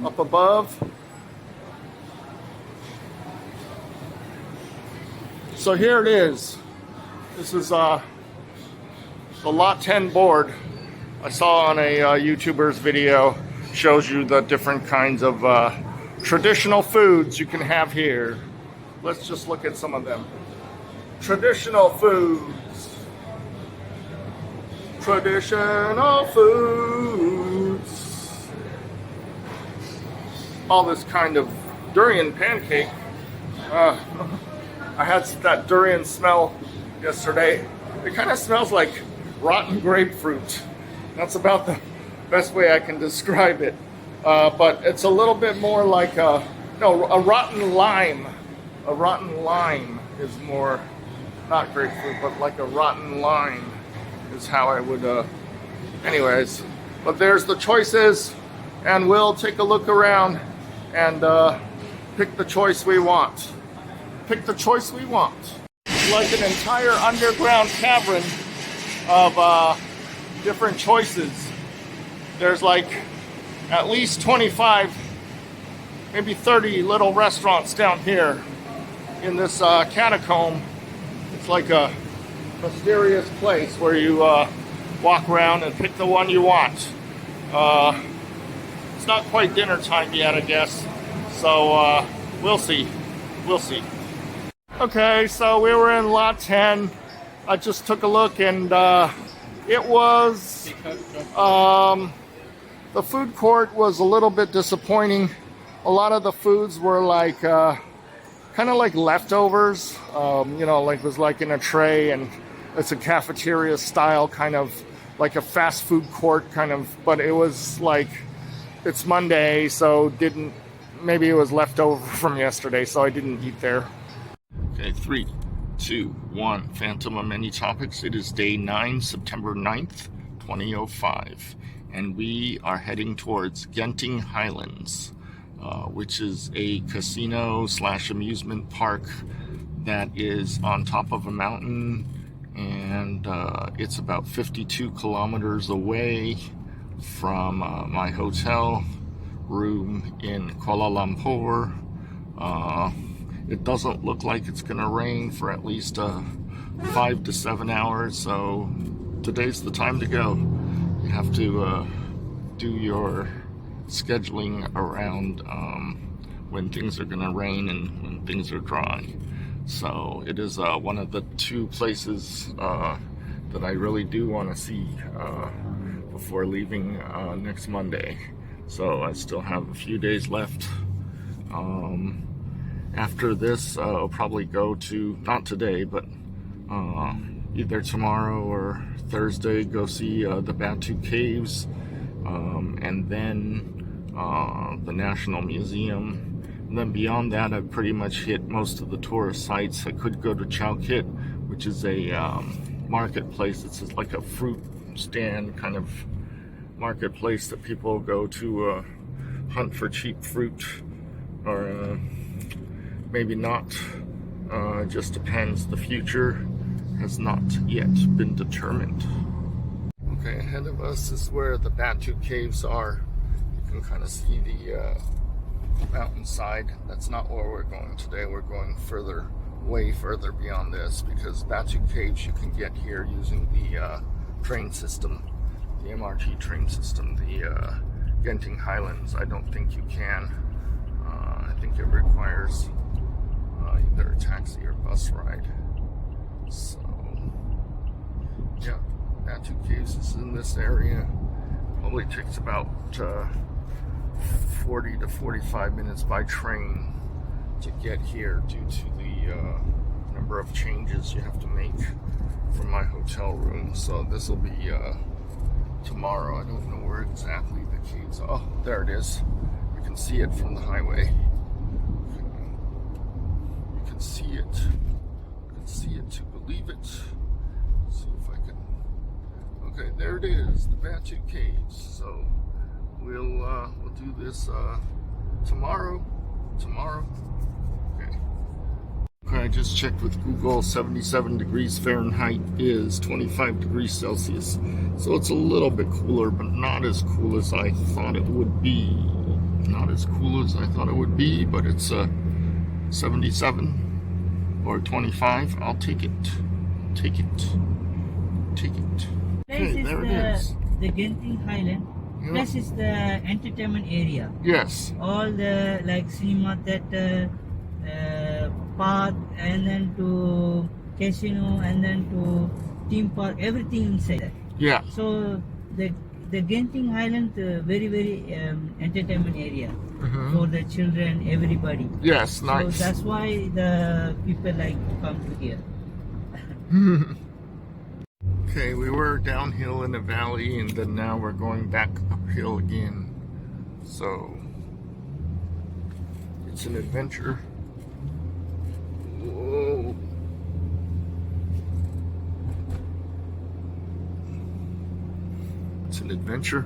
up above. So here it is. This is the Lot 10 board I saw on a YouTuber's video. Shows you the different kinds of traditional foods you can have here. Let's just look at some of them. Traditional foods. Traditional foods. All this kind of durian pancake. I had that durian smell yesterday. It kind of smells like rotten grapefruit. That's about the best way I can describe it. But it's a little bit more like a rotten lime. A rotten lime is more, not grapefruit, but like a rotten lime is how I would, anyways. But there's the choices, and we'll take a look around and pick the choice we want. Pick the choice we want. Like an entire underground cavern of different choices. There's like at least 25, maybe 30 little restaurants down here in this catacomb. It's like a mysterious place where you walk around and pick the one you want. It's not quite dinner time yet, I guess. So we'll see. We'll see. Okay, so we were in Lot 10. I just took a look, and it was the food court was a little bit disappointing. A lot of the foods were like kind of like leftovers, like was like in a tray, and it's a cafeteria style kind of like a fast food court kind of, but it was like it's Monday, so maybe it was left over from yesterday, so I didn't eat there. Okay, 3, 2, 1, Phantom of Many Topics. It is day 9, September 9th, 2005, and we are heading towards Genting Highlands, which is a casino/amusement park that is on top of a mountain, and it's about 52 kilometers away from my hotel room in Kuala Lumpur. It doesn't look like it's gonna rain for at least 5 to 7 hours, so today's the time to go. You have to do your scheduling around when things are gonna rain and when things are dry. So it is one of the 2 places that I really do want to see before leaving next Monday. So I still have a few days left. After this, I'll probably go to, not today, but either tomorrow or Thursday, go see the Batu Caves, and then the National Museum. And then beyond that, I've pretty much hit most of the tourist sites. I could go to Chow Kit, which is a marketplace. It's just like a fruit stand kind of marketplace that people go to hunt for cheap fruit, or maybe not. It just depends. The future has not yet been determined. Okay, ahead of us is where the Batu Caves are. You can kind of see the mountainside. That's not where we're going today. We're going further, way further beyond this, because Batu Caves you can get here using the train system, the MRT train system. The Genting Highlands, I don't think you can. I think it requires either a taxi or bus ride. So, yeah, Batu Caves is in this area. Probably takes about 40 to 45 minutes by train to get here due to the number of changes you have to make from my hotel room. So this will be tomorrow. I don't know where exactly the caves are. Oh, there it is. You can see it from the highway. You can see it. You can see it to believe it. See if I can. Okay, there it is, the Batu Caves. So we'll do this tomorrow. Okay. Okay, I just checked with Google. 77 degrees Fahrenheit is 25 degrees Celsius. So it's a little bit cooler, but not as cool as I thought it would be. Not as cool as I thought it would be, but it's 77 or 25. I'll take it. Take it. Take it. Okay, there it is. The Genting Highlands. Yeah. Plus is the entertainment area. Yes. All the like cinema theater, park, and then to casino, and then to theme park, everything inside that. Yeah. So the Genting Highlands very entertainment area for the children, everybody. Yes, nice. So that's why the people like to come to here. Okay, we were downhill in the valley, and then now we're going back uphill again. So it's an adventure. Whoa. It's an adventure.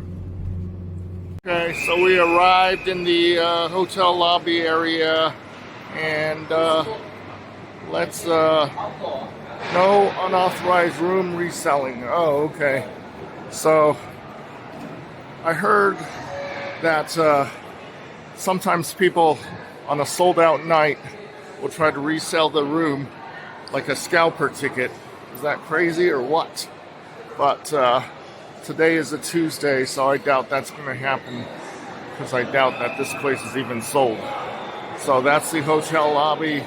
Okay, so we arrived in the hotel lobby area, and let's no unauthorized room reselling. Oh, okay. So I heard that sometimes people on a sold out night will try to resell the room like a scalper ticket. Is that crazy or what? But today is a Tuesday, so I doubt that's going to happen, because I doubt that this place is even sold. So that's the hotel lobby.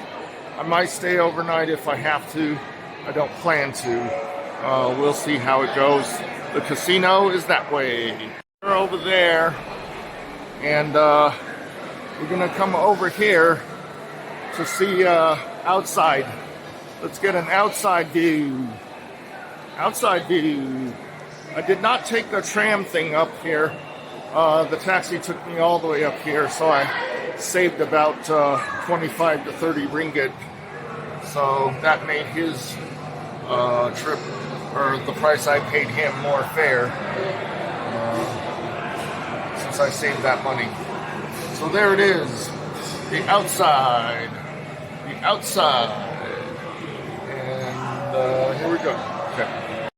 I might stay overnight if I have to. I don't plan to. We'll see how it goes. The casino is that way. We're over there, and we're gonna come over here to see outside. Let's get an outside view. Outside view. I did not take the tram thing up here. The taxi took me all the way up here, so I saved about 25 to 30 ringgit. So that made his trip, or the price I paid him, more fair, since I saved that money. So there it is, the outside, and here we go.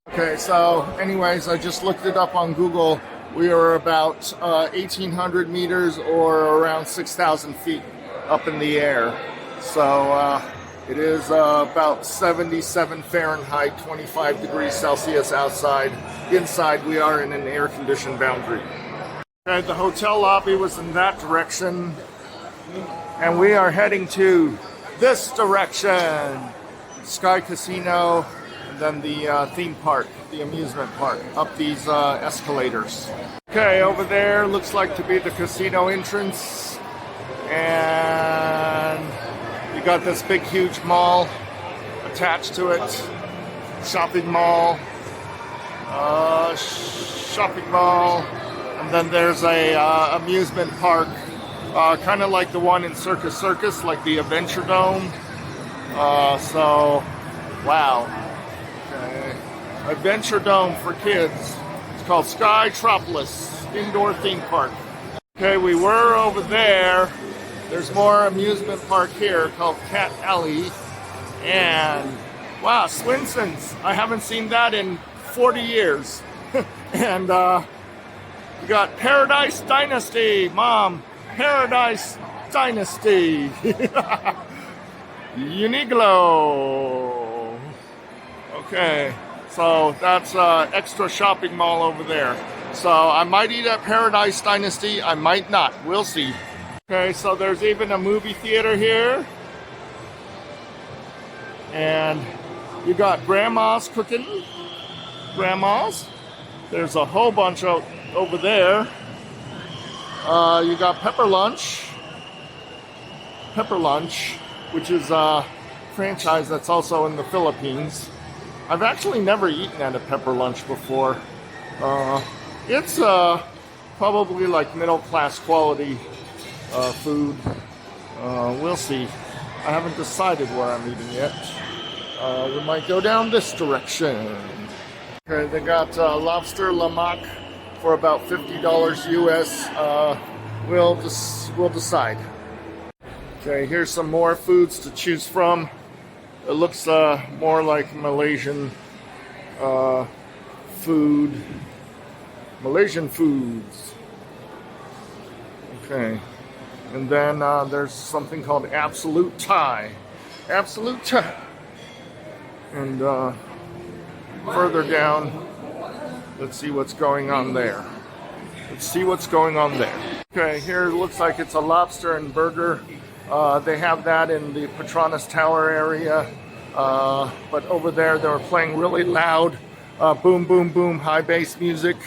Okay, so anyways, I just looked it up on Google. We are about 1,800 meters, or around 6,000 feet up in the air. So it is about 77 Fahrenheit, 25 degrees Celsius outside. Inside, we are in an air-conditioned boundary. Okay, the hotel lobby was in that direction, and we are heading to this direction. Sky Casino, and then the theme park, the amusement park, up these escalators. Okay, over there looks like to be the casino entrance, and you got this big, huge mall attached to it. Shopping mall. And then there's a amusement park, kind of like the one in Circus, like the Adventure Dome. So, wow. Okay. Adventure Dome for kids. It's called Skytropolis Indoor Theme Park. Okay, we were over there. There's more amusement park here called Cat Alley. And wow, Swinson's. I haven't seen that in 40 years. And we got Paradise Dynasty, Mom. Paradise Dynasty. Uniglo. Okay, so that's extra shopping mall over there. So I might eat at Paradise Dynasty, I might not. We'll see. Okay, so there's even a movie theater here. And you got grandmas cooking. Grandmas. There's a whole bunch over there. You got Pepper Lunch. Pepper Lunch, which is a franchise that's also in the Philippines. I've actually never eaten at a Pepper Lunch before. It's probably like middle class quality food. We'll see. I haven't decided where I'm eating yet. We might go down this direction. Okay, they got lobster lamak for about $50 US. We'll decide. Okay, here's some more foods to choose from. It looks more like Malaysian food. Malaysian foods. Okay. And then there's something called Absolute Thai. Absolute Thai. And further down, let's see what's going on there. Let's see what's going on there. Okay, here it looks like it's a lobster and burger. They have that in the Petronas Tower area. But over there, they were playing really loud boom, boom, boom, high bass music.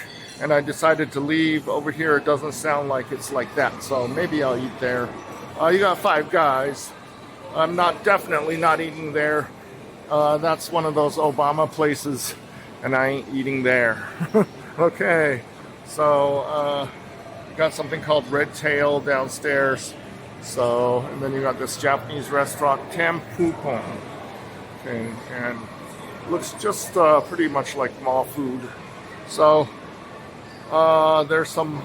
And I decided to leave. Over here, it doesn't sound like it's like that. So maybe I'll eat there. You got Five Guys. I'm definitely not eating there. That's one of those Obama places, and I ain't eating there. Okay, so you got something called Red Tail downstairs. So, and then you got this Japanese restaurant, Tampupong. Okay, and looks just pretty much like mall food. So, there's some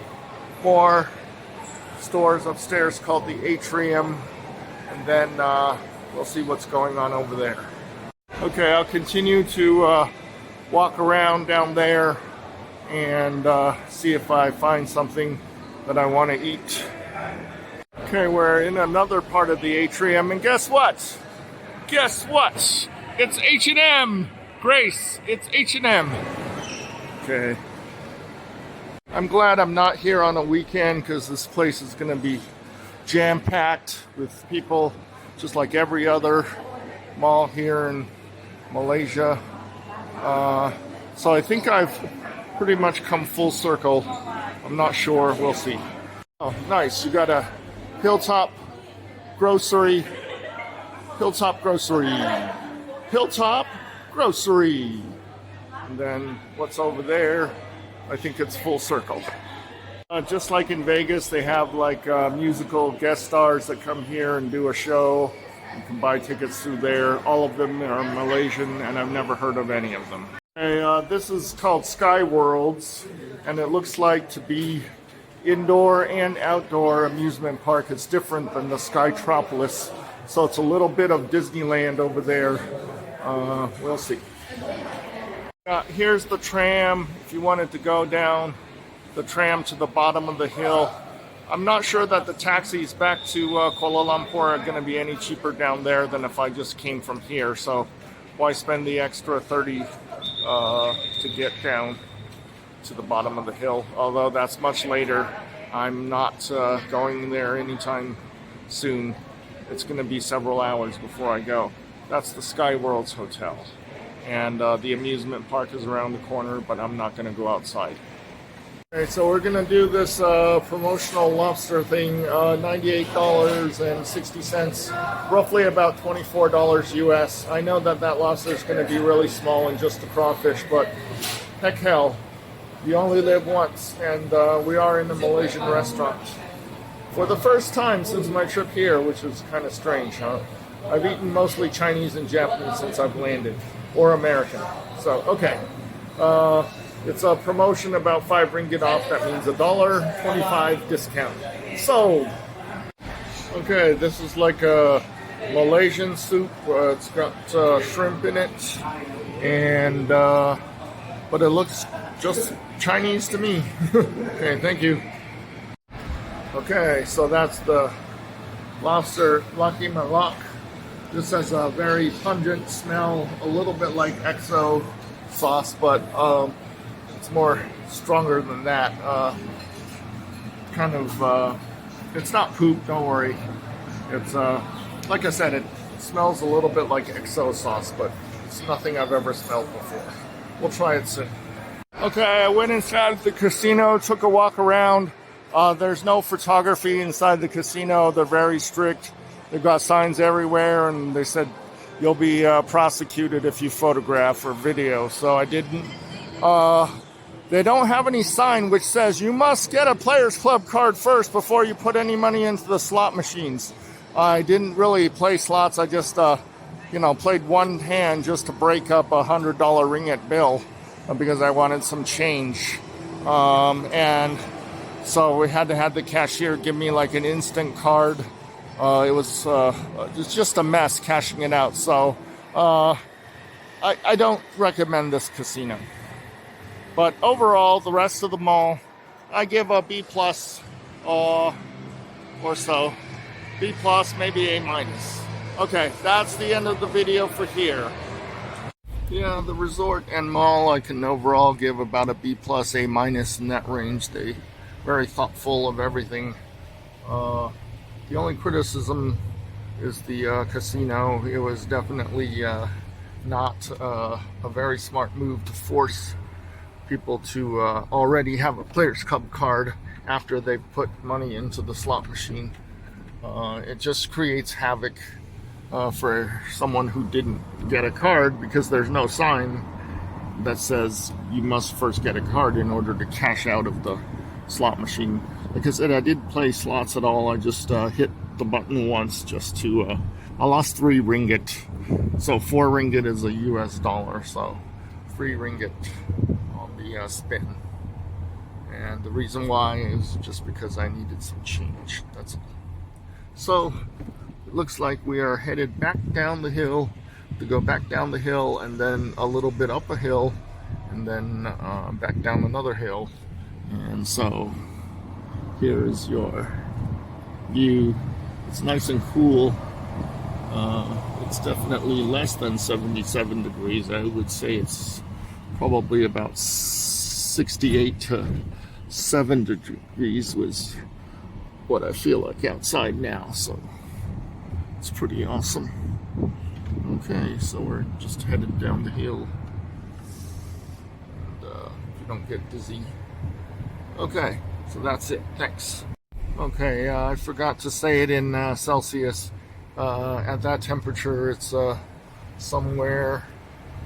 more stores upstairs called the Atrium, and then we'll see what's going on over there. Okay, I'll continue to walk around down there and see if I find something that I want to eat. Okay, we're in another part of the Atrium, and guess what? Guess what? It's H&M! Grace, it's H&M! Okay. I'm glad I'm not here on a weekend because this place is going to be jam-packed with people, just like every other mall here in Malaysia. So I think I've pretty much come full circle. I'm not sure. We'll see. Oh, nice. You got a Hilltop Grocery. Hilltop Grocery. Hilltop Grocery. And then what's over there? I think it's full circle. Just like in Vegas, they have like musical guest stars that come here and do a show. You can buy tickets through there. All of them are Malaysian, and I've never heard of any of them. Okay, this is called Skyworlds, and it looks like to be indoor and outdoor amusement park. It's different than the Skytropolis, so it's a little bit of Disneyland over there. We'll see. Here's the tram. If you wanted to go down the tram to the bottom of the hill. I'm not sure that the taxis back to Kuala Lumpur are going to be any cheaper down there than if I just came from here. So why spend the extra 30 to get down to the bottom of the hill? Although that's much later. I'm not going there anytime soon. It's going to be several hours before I go. That's the Skyworlds Hotel. And the amusement park is around the corner, but I'm not going to go outside. Okay, so we're going to do this promotional lobster thing, $98.60, roughly about $24 US. I know that lobster is going to be really small and just a crawfish, but heck hell, you only live once, and we are in a Malaysian restaurant. For the first time since my trip here, which is kind of strange, huh? I've eaten mostly Chinese and Japanese since I've landed, or American. So, okay. It's a promotion about 5 ringgit off. That means $1.25 discount. Sold! Okay, this is like a Malaysian soup. It's got shrimp in it. And, but it looks just Chinese to me. Okay, thank you. Okay, so that's the lobster Lucky Malak. This has a very pungent smell, a little bit like XO sauce, but it's more stronger than that. It's not poop, don't worry. It's, like I said, it smells a little bit like XO sauce, but it's nothing I've ever smelled before. We'll try it soon. Okay, I went inside the casino, took a walk around. There's no photography inside the casino. They're very strict. They've got signs everywhere, and they said you'll be prosecuted if you photograph or video. So I didn't. They don't have any sign which says you must get a Players Club card first before you put any money into the slot machines. I didn't really play slots. I just, played one hand just to break up a $100 ringgit bill because I wanted some change. And so we had to have the cashier give me like an instant card. It's just a mess cashing it out. So I don't recommend this casino. But overall, the rest of the mall, I give a B plus or so. B plus, maybe A minus. Okay, that's the end of the video for here. Yeah, the resort and mall, I can overall give about a B plus, A minus in that range. They very thoughtful of everything. The only criticism is the casino. It was definitely not a very smart move to force people to already have a Players Club card after they put money into the slot machine. It just creates havoc for someone who didn't get a card because there's no sign that says you must first get a card in order to cash out of the slot machine. Like I said, I did play slots at all. I just hit the button once just to I lost 3 ringgit. So 4 ringgit is a US dollar, so 3 ringgit on the spin. And the reason why is just because I needed some change. That's all. So it looks like we are headed back down the hill, to go back down the hill and then a little bit up a hill and then back down another hill. And so here's your view. It's nice and cool. It's definitely less than 77 degrees. I would say it's probably about 68 to 7 degrees was what I feel like outside now. So it's pretty awesome. Okay, so we're just headed down the hill. And if you don't get dizzy. Okay, so that's it. Thanks. Okay, I forgot to say it in Celsius. At that temperature, it's somewhere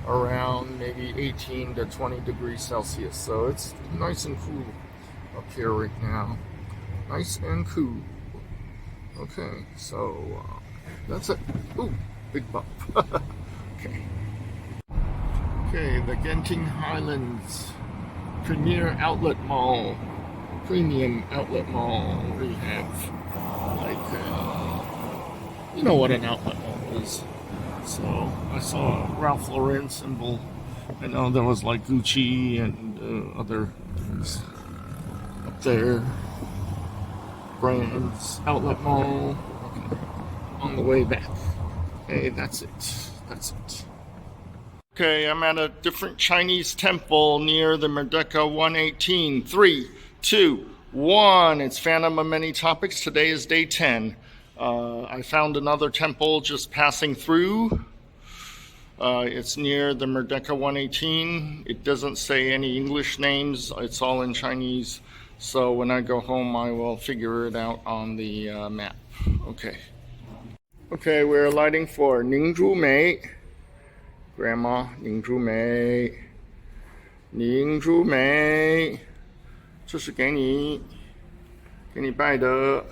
around maybe 18 to 20 degrees Celsius. So it's nice and cool up here right now. Nice and cool. Okay, so that's it. Ooh, big bump. Okay. Okay, the Genting Highlands Premier Outlet Mall. Premium Outlet Mall. We have you know what an outlet mall is. So I saw Ralph Lauren symbol. I know there was like Gucci and other things up there. Brands, outlet mall. Okay. On the way back. Hey, that's it. That's it. Okay, I'm at a different Chinese temple near the Merdeka 118. 3, 2, 1. It's Phantom of Many Topics. Today is day 10. I found another temple just passing through. It's near the Merdeka 118. It doesn't say any English names. It's all in Chinese. So when I go home, I will figure it out on the map. Okay. Okay, we're alighting for Ningzhu Mei. Grandma, Ningzhu Mei. Ningzhu Mei. 这是给你拜的。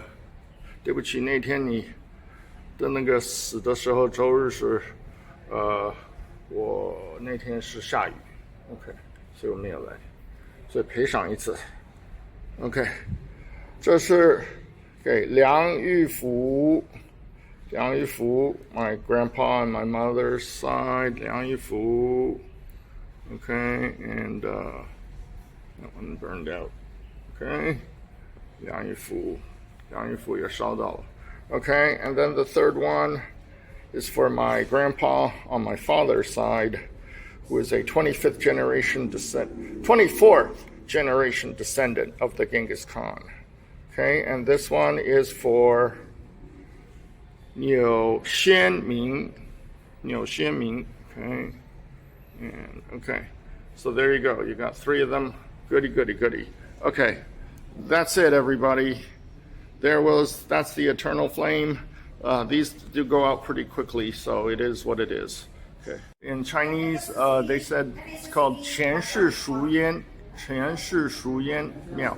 对不起，那天你的那个死的时候，周日是，我那天是下雨 ，OK， 所以我没有来，所以赔偿一次 ，OK， 这是给梁玉福，my grandpa and my mother's side， 梁玉福 ，OK， and that one burned out， OK， 梁玉福。也烧到了. Okay, and then the third one is for my grandpa on my father's side, who is a 24th generation descendant of the Genghis Khan. Okay, and this one is for Niu Xianming. Okay, and okay, so there you go. You got 3 of them. Goody. Okay, that's it, everybody. That's the eternal flame. These do go out pretty quickly, so it is what it is. Okay. In Chinese, they said it's called 前世熟烟前世熟烟庙，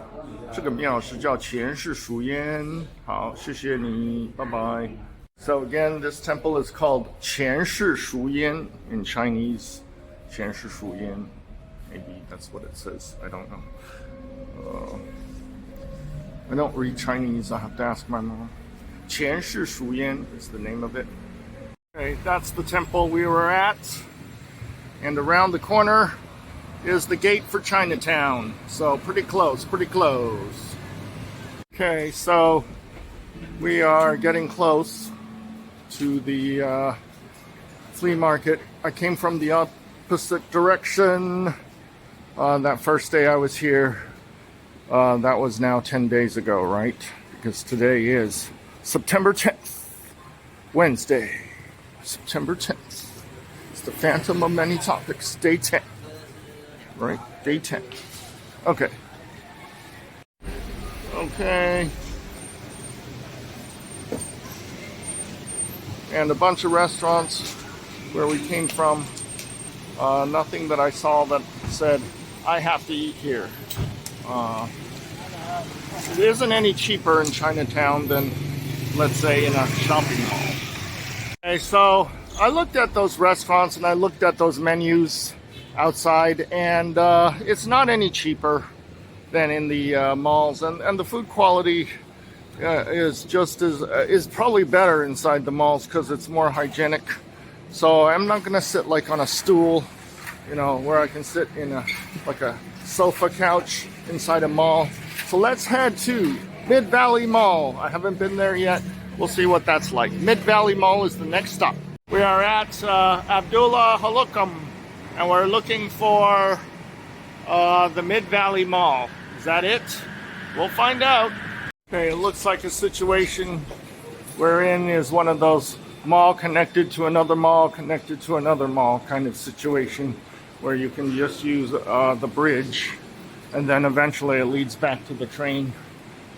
这个庙是叫前世熟烟。好，谢谢你，拜拜。So again, this temple is called 前世熟烟 in Chinese. 前世熟烟 maybe that's what it says. I don't know. I don't read Chinese. I have to ask my mom. 前世熟烟 is the name of it. Okay, that's the temple we were at. And around the corner is the gate for Chinatown. So pretty close, pretty close. Okay, so we are getting close to the flea market. I came from the opposite direction. That first day I was here, that was now 10 days ago, right? Because today is September 10th, Wednesday, September 10th. It's the Phantom of Many Topics, day 10, right? Day 10. Okay. Okay. And a bunch of restaurants where we came from. Nothing that I saw that said, I have to eat here. It isn't any cheaper in Chinatown than, let's say, in a shopping mall. Okay, so I looked at those restaurants and I looked at those menus outside, and it's not any cheaper than in the malls, and the food quality is just as is probably better inside the malls because it's more hygienic. So I'm not gonna sit like on a stool, you know, where I can sit in a like a sofa couch inside a mall. So let's head to Mid Valley Mall. I haven't been there yet. We'll see what that's like. Mid Valley Mall is the next stop. We are at Abdullah Halukam, and we're looking for the Mid Valley Mall. Is that it? We'll find out. Okay, it looks like a situation we're in is one of those mall connected to another mall connected to another mall kind of situation where you can just use the bridge, and then eventually it leads back to the train,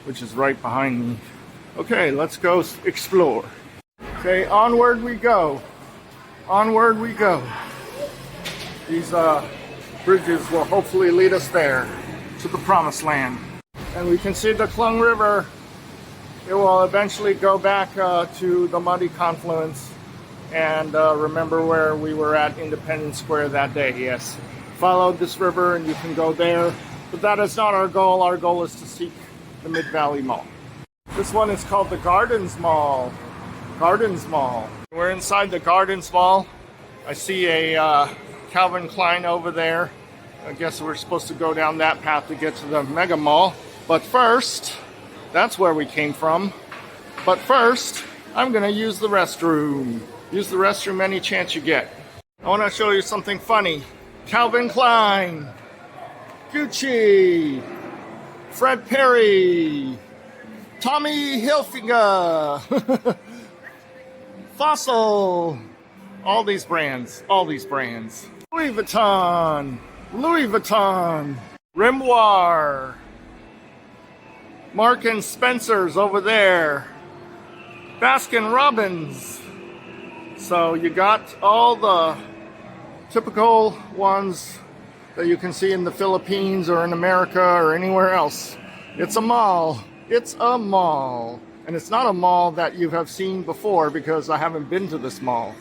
which is right behind me. Okay, let's go explore. Okay, onward we go. Onward we go. These bridges will hopefully lead us there to the promised land. And we can see the Klung River. It will eventually go back to the muddy confluence. And remember where we were at Independence Square that day, yes. Follow this river and you can go there. But that is not our goal. Our goal is to seek the Mid Valley Mall. This one is called the Gardens Mall. Gardens Mall. We're inside the Gardens Mall. I see a Calvin Klein over there. I guess we're supposed to go down that path to get to the Mega Mall. But first, that's where we came from. But first, I'm gonna use the restroom. Use the restroom any chance you get. I wanna show you something funny. Calvin Klein, Gucci, Fred Perry, Tommy Hilfiger, Fossil, all these brands. Louis Vuitton, Rimoire, Mark and Spencer's over there, Baskin Robbins. So you got all the typical ones that you can see in the Philippines or in America or anywhere else. It's a mall. It's a mall. And it's not a mall that you have seen before because I haven't been to this mall.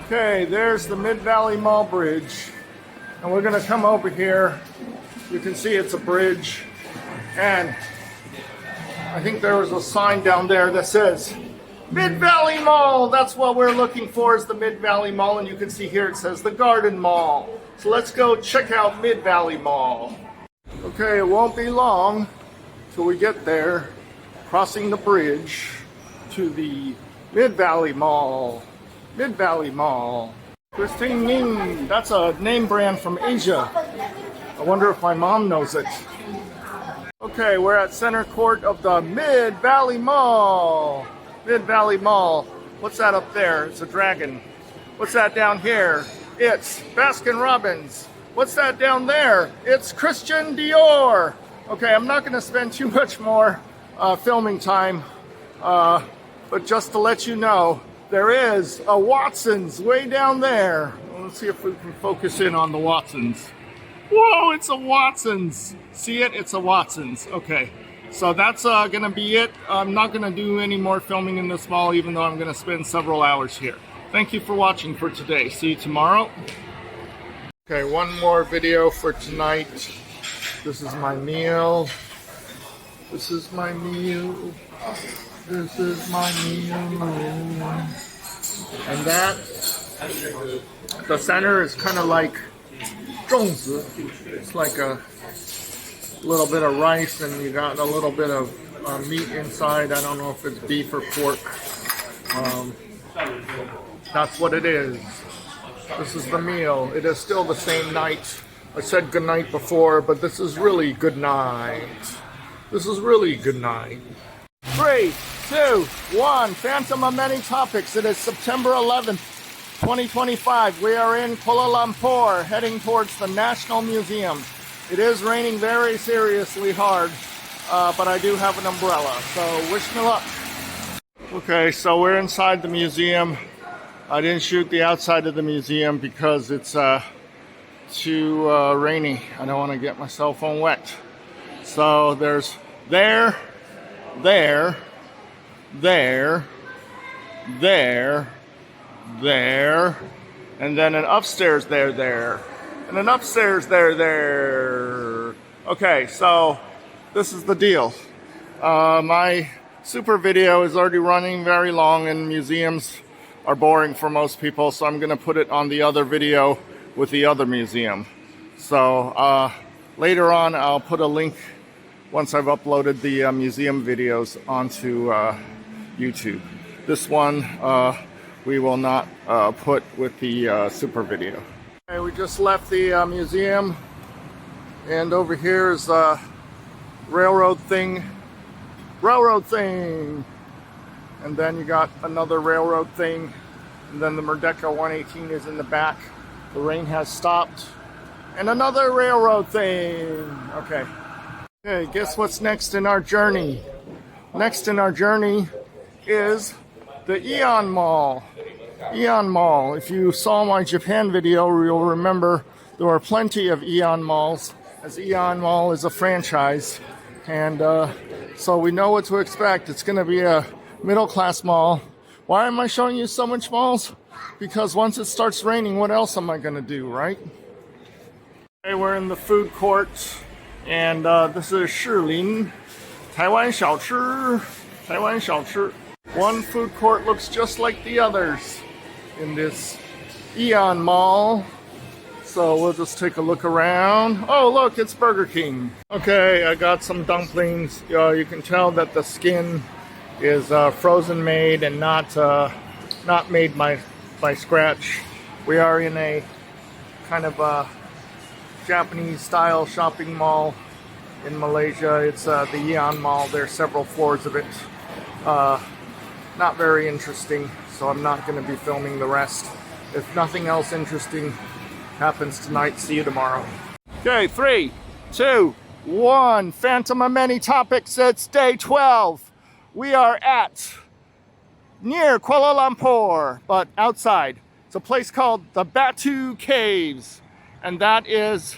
Okay, there's the Mid Valley Mall Bridge. And we're gonna come over here. You can see it's a bridge. And I think there was a sign down there that says Mid Valley Mall. That's what we're looking for, is the Mid Valley Mall. And you can see here it says the Garden Mall. So let's go check out Mid Valley Mall. Okay, it won't be long till we get there, crossing the bridge to the Mid Valley Mall. Mid Valley Mall. Christine Ning, that's a name brand from Asia. I wonder if my mom knows it. Okay, we're at center court of the Mid Valley Mall. Mid Valley Mall. What's that up there? It's a dragon. What's that down here? It's Baskin Robbins. What's that down there? It's Christian Dior. Okay, I'm not going to spend too much more filming time, but just to let you know, there is a Watson's way down there. Let's see if we can focus in on the Watson's. Whoa, it's a Watson's. See it? It's a Watson's. Okay. So that's gonna be it. I'm not gonna do any more filming in this mall, even though I'm gonna spend several hours here. Thank you for watching for today. See you tomorrow. Okay, one more video for tonight. This is my meal. This is my meal. This is my meal. And that, the center is kind of like 粽子. It's like a little bit of rice, and you got a little bit of meat inside. I don't know if it's beef or pork. That's what it is. This is the meal. It is still the same night. I said good night before, but this is really good night. This is really good night. 3, 2, 1. Phantom of Many Topics. It is September 11th, 2025. We are in Kuala Lumpur, heading towards the National Museum. It is raining very seriously hard, but I do have an umbrella, so wish me luck. Okay, so we're inside the museum. I didn't shoot the outside of the museum because it's too rainy. I don't want to get my cell phone wet. So there's there, and then an upstairs there, and an upstairs there. Okay, so this is the deal. My super video is already running very long, and museums are boring for most people, so I'm gonna put it on the other video with the other museum. So later on I'll put a link once I've uploaded the museum videos onto YouTube. This one we will not put with the super video. Okay, we just left the museum, and over here is a railroad thing, and then you got another railroad thing, and then the Merdeka 118 is in the back. The rain has stopped, and another railroad thing. Okay, guess what's next in our journey? Next in our journey is the Aeon Mall. Aeon Mall. If you saw my Japan video, you'll remember there are plenty of Aeon Malls, as Aeon Mall is a franchise, and so we know what to expect. It's going to be a middle-class mall. Why am I showing you so much malls? Because once it starts raining, what else am I going to do, right? Okay, we're in the food court, and this is Shilin, Taiwan 小吃, Taiwan 小吃. One food court looks just like the others in this Aeon Mall. So we'll just take a look around. Oh, look, it's Burger King. Okay, I got some dumplings. You can tell that the skin is frozen made and not made by scratch. We are in a kind of a Japanese style shopping mall in Malaysia. It's the Aeon Mall. There's several floors of it. Not very interesting, so I'm not going to be filming the rest. If nothing else interesting happens tonight, see you tomorrow. Okay, 3, 2, 1. Phantom of Many Topics. It's day 12. We are at near Kuala Lumpur, but outside. It's a place called the Batu Caves, and that is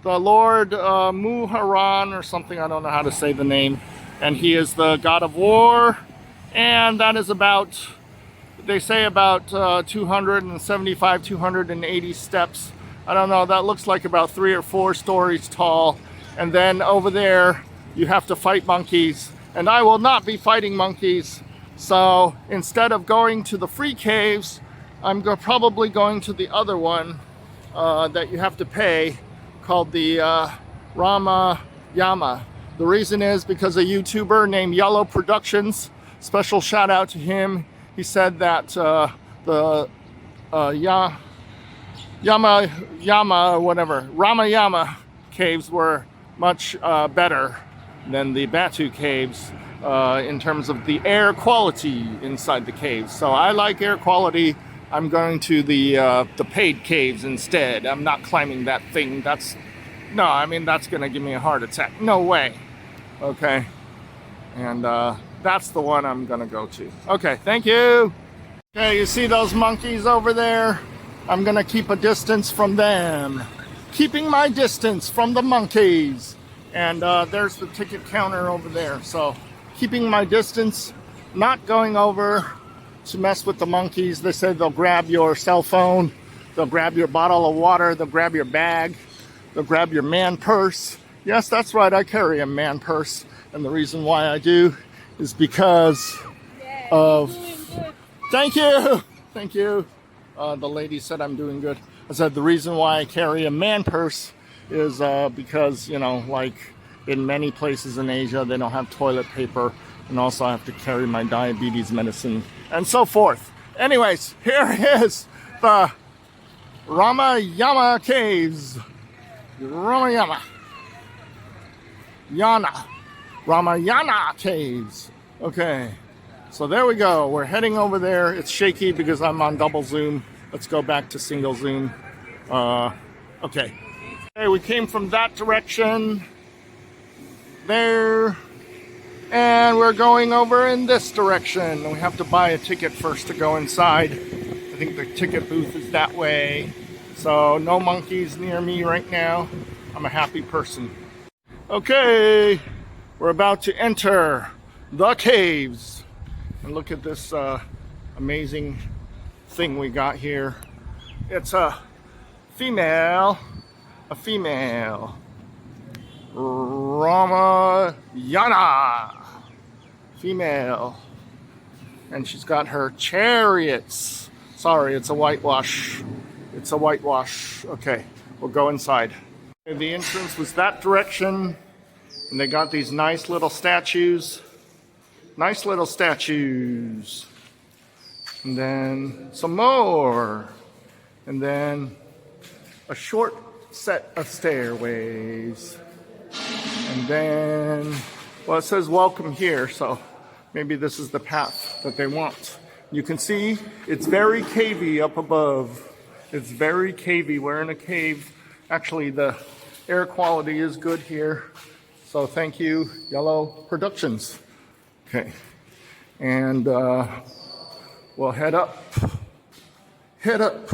the Lord Muharan or something. I don't know how to say the name, and he is the god of war, and that is about, they say about 275, 280 steps. I don't know, that looks like about 3 or 4 stories tall. And then over there, you have to fight monkeys. And I will not be fighting monkeys. So instead of going to the free caves, I'm probably going to the other one that you have to pay, called the Ramayana. The reason is because a YouTuber named Yellow Productions, special shout out to him. He said that the Ramayana caves were much better than the Batu Caves in terms of the air quality inside the caves. So I like air quality. I'm going to the paid caves instead. I'm not climbing that thing. That's gonna give me a heart attack. No way. Okay, and that's the one I'm gonna go to. Okay, thank you. Okay, you see those monkeys over there? I'm gonna keep a distance from them. keeping my distance from the monkeys. And there's the ticket counter over there. So keeping my distance, not going over to mess with the monkeys. They said they'll grab your cell phone, they'll grab your bottle of water, they'll grab your bag, they'll grab your man purse. Yes, that's right, I carry a man purse. And the reason why I do is because of... Thank you! Thank you. The lady said I'm doing good. I said the reason why I carry a man purse is because, you know, like in many places in Asia, they don't have toilet paper. And also I have to carry my diabetes medicine and so forth. Anyways, here is the Ramayana Caves. Ramayana Caves. Okay, so there we go. We're heading over there. It's shaky because I'm on double zoom. Let's go back to single zoom. Okay, we came from that direction there, and we're going over in this direction. We have to buy a ticket first to go inside. I think the ticket booth is that way. So no monkeys near me right now. I'm a happy person. Okay, we're about to enter the caves. And look at this amazing thing we got here. It's a female Ramayana female, and she's got her chariots. Sorry, it's a whitewash. It's a whitewash. Okay, we'll go inside. The entrance was that direction, and they got these nice little statues. Nice little statues. And then some more. And then a short set of stairways. And then, well, it says welcome here, so maybe this is the path that they want. You can see it's very cavey up above. It's very cavey. We're in a cave. Actually, the air quality is good here. So thank you, Yellow Productions. Okay. And we'll head up. Head up.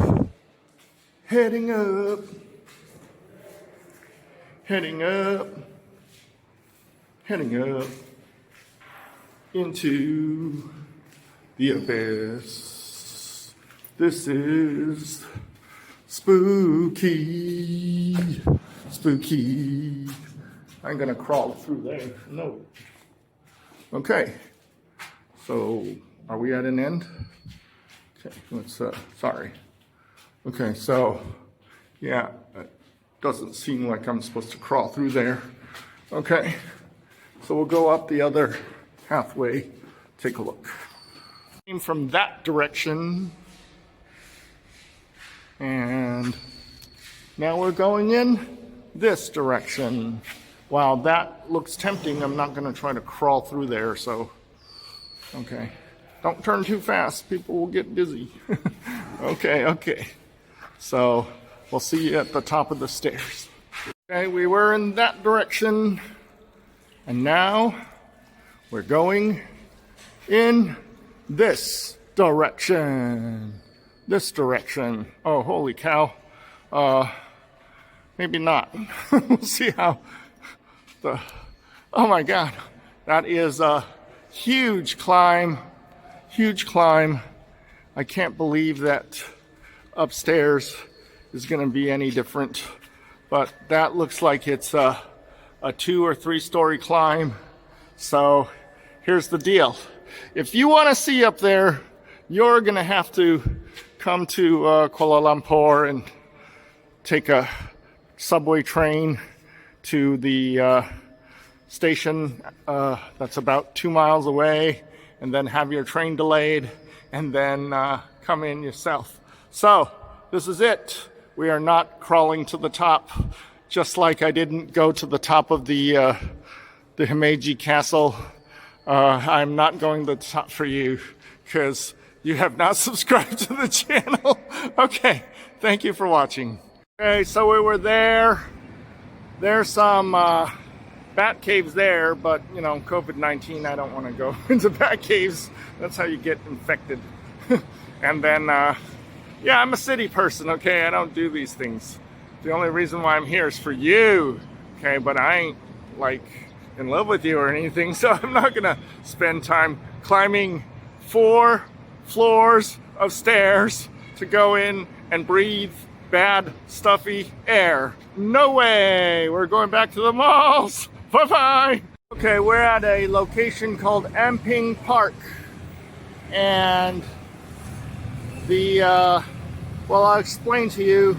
Heading up. Heading up. Heading up into the abyss. This is spooky. Spooky. I'm gonna crawl through there. No. Okay. So, are we at an end? Okay, let's, sorry. Okay, so, yeah, it doesn't seem like I'm supposed to crawl through there. Okay, so we'll go up the other halfway, take a look. Came from that direction, and now we're going in this direction. Wow, that looks tempting. I'm not gonna try to crawl through there, so, okay. Don't turn too fast, people will get dizzy. Okay. So, we'll see you at the top of the stairs. Okay, we were in that direction, and now we're going in this direction. This direction. Oh, holy cow. Maybe not. We'll see how oh my God. That is a huge climb. Huge climb. I can't believe that upstairs is going to be any different. But that looks like it's a 2 or 3 story climb. So here's the deal. If you want to see up there, you're going to have to come to Kuala Lumpur and take a subway train to the station that's about 2 miles away, and then have your train delayed, and then come in yourself. So this is it. We are not crawling to the top, just like I didn't go to the top of the Himeji Castle. I'm not going to the top for you because you have not subscribed to the channel. Okay, thank you for watching. Okay, so we were there. There's some bat caves there, but you know, COVID-19, I don't want to go into bat caves. That's how you get infected. And then, yeah, I'm a city person, okay? I don't do these things. The only reason why I'm here is for you, okay? But I ain't like in love with you or anything, so I'm not gonna spend time climbing 4 floors of stairs to go in and breathe bad, stuffy air. No way! We're going back to the malls. Bye-bye! Okay, we're at a location called Ampang Park. And well, I'll explain to you.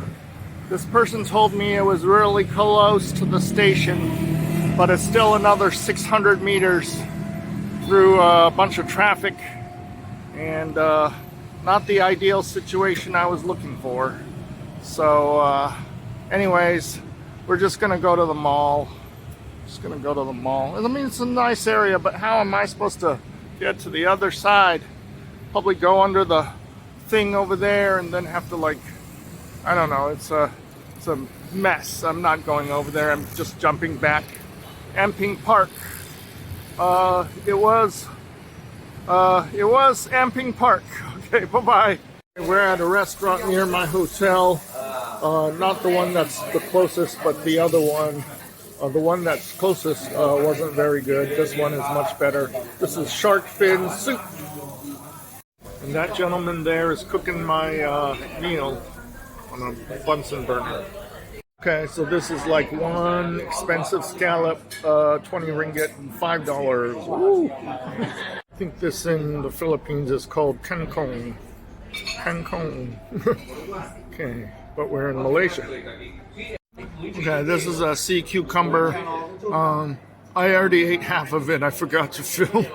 This person told me it was really close to the station, but it's still another 600 meters through a bunch of traffic, and not the ideal situation I was looking for. So anyways, we're just gonna go to the mall. Just gonna go to the mall. I mean, it's a nice area, but how am I supposed to get to the other side? Probably go under the thing over there and then have to, like, I don't know, it's a mess. I'm not going over there. I'm just jumping back. Ampang Park. It was Ampang Park. Okay, bye-bye. We're at a restaurant near my hotel. Not the one that's the closest, but the other one. The one that's closest wasn't very good. This one is much better. This is shark fin soup. And that gentleman there is cooking my meal on a Bunsen burner. Okay, so this is like one expensive scallop, 20 ringgit, and $5. Woo. I think this in the Philippines is called kangkong. Kangkong. Okay, but we're in Malaysia. Okay, this is a sea cucumber. I already ate half of it. I forgot to film.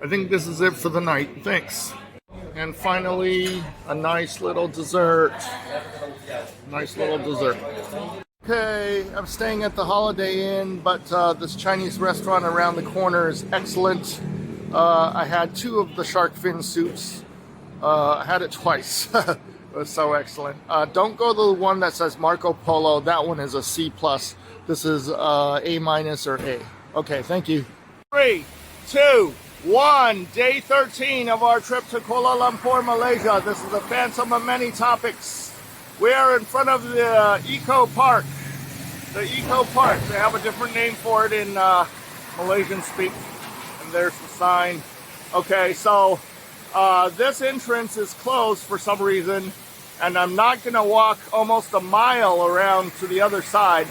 I think this is it for the night. Thanks. And finally, a nice little dessert. Nice little dessert. Okay, I'm staying at the Holiday Inn, but this Chinese restaurant around the corner is excellent. I had 2 of the shark fin soups. I had it twice. It was so excellent. Don't go to the one that says Marco Polo. That one is a C+. This is A- or A. Okay, thank you. 3, 2, 1. Day 13 of our trip to Kuala Lumpur, Malaysia. This is the Phantom of Many Topics. We are in front of the Eco Park. The Eco Park. They have a different name for it in Malaysian speak. And there's the sign. Okay, so this entrance is closed for some reason, and I'm not going to walk almost a mile around to the other side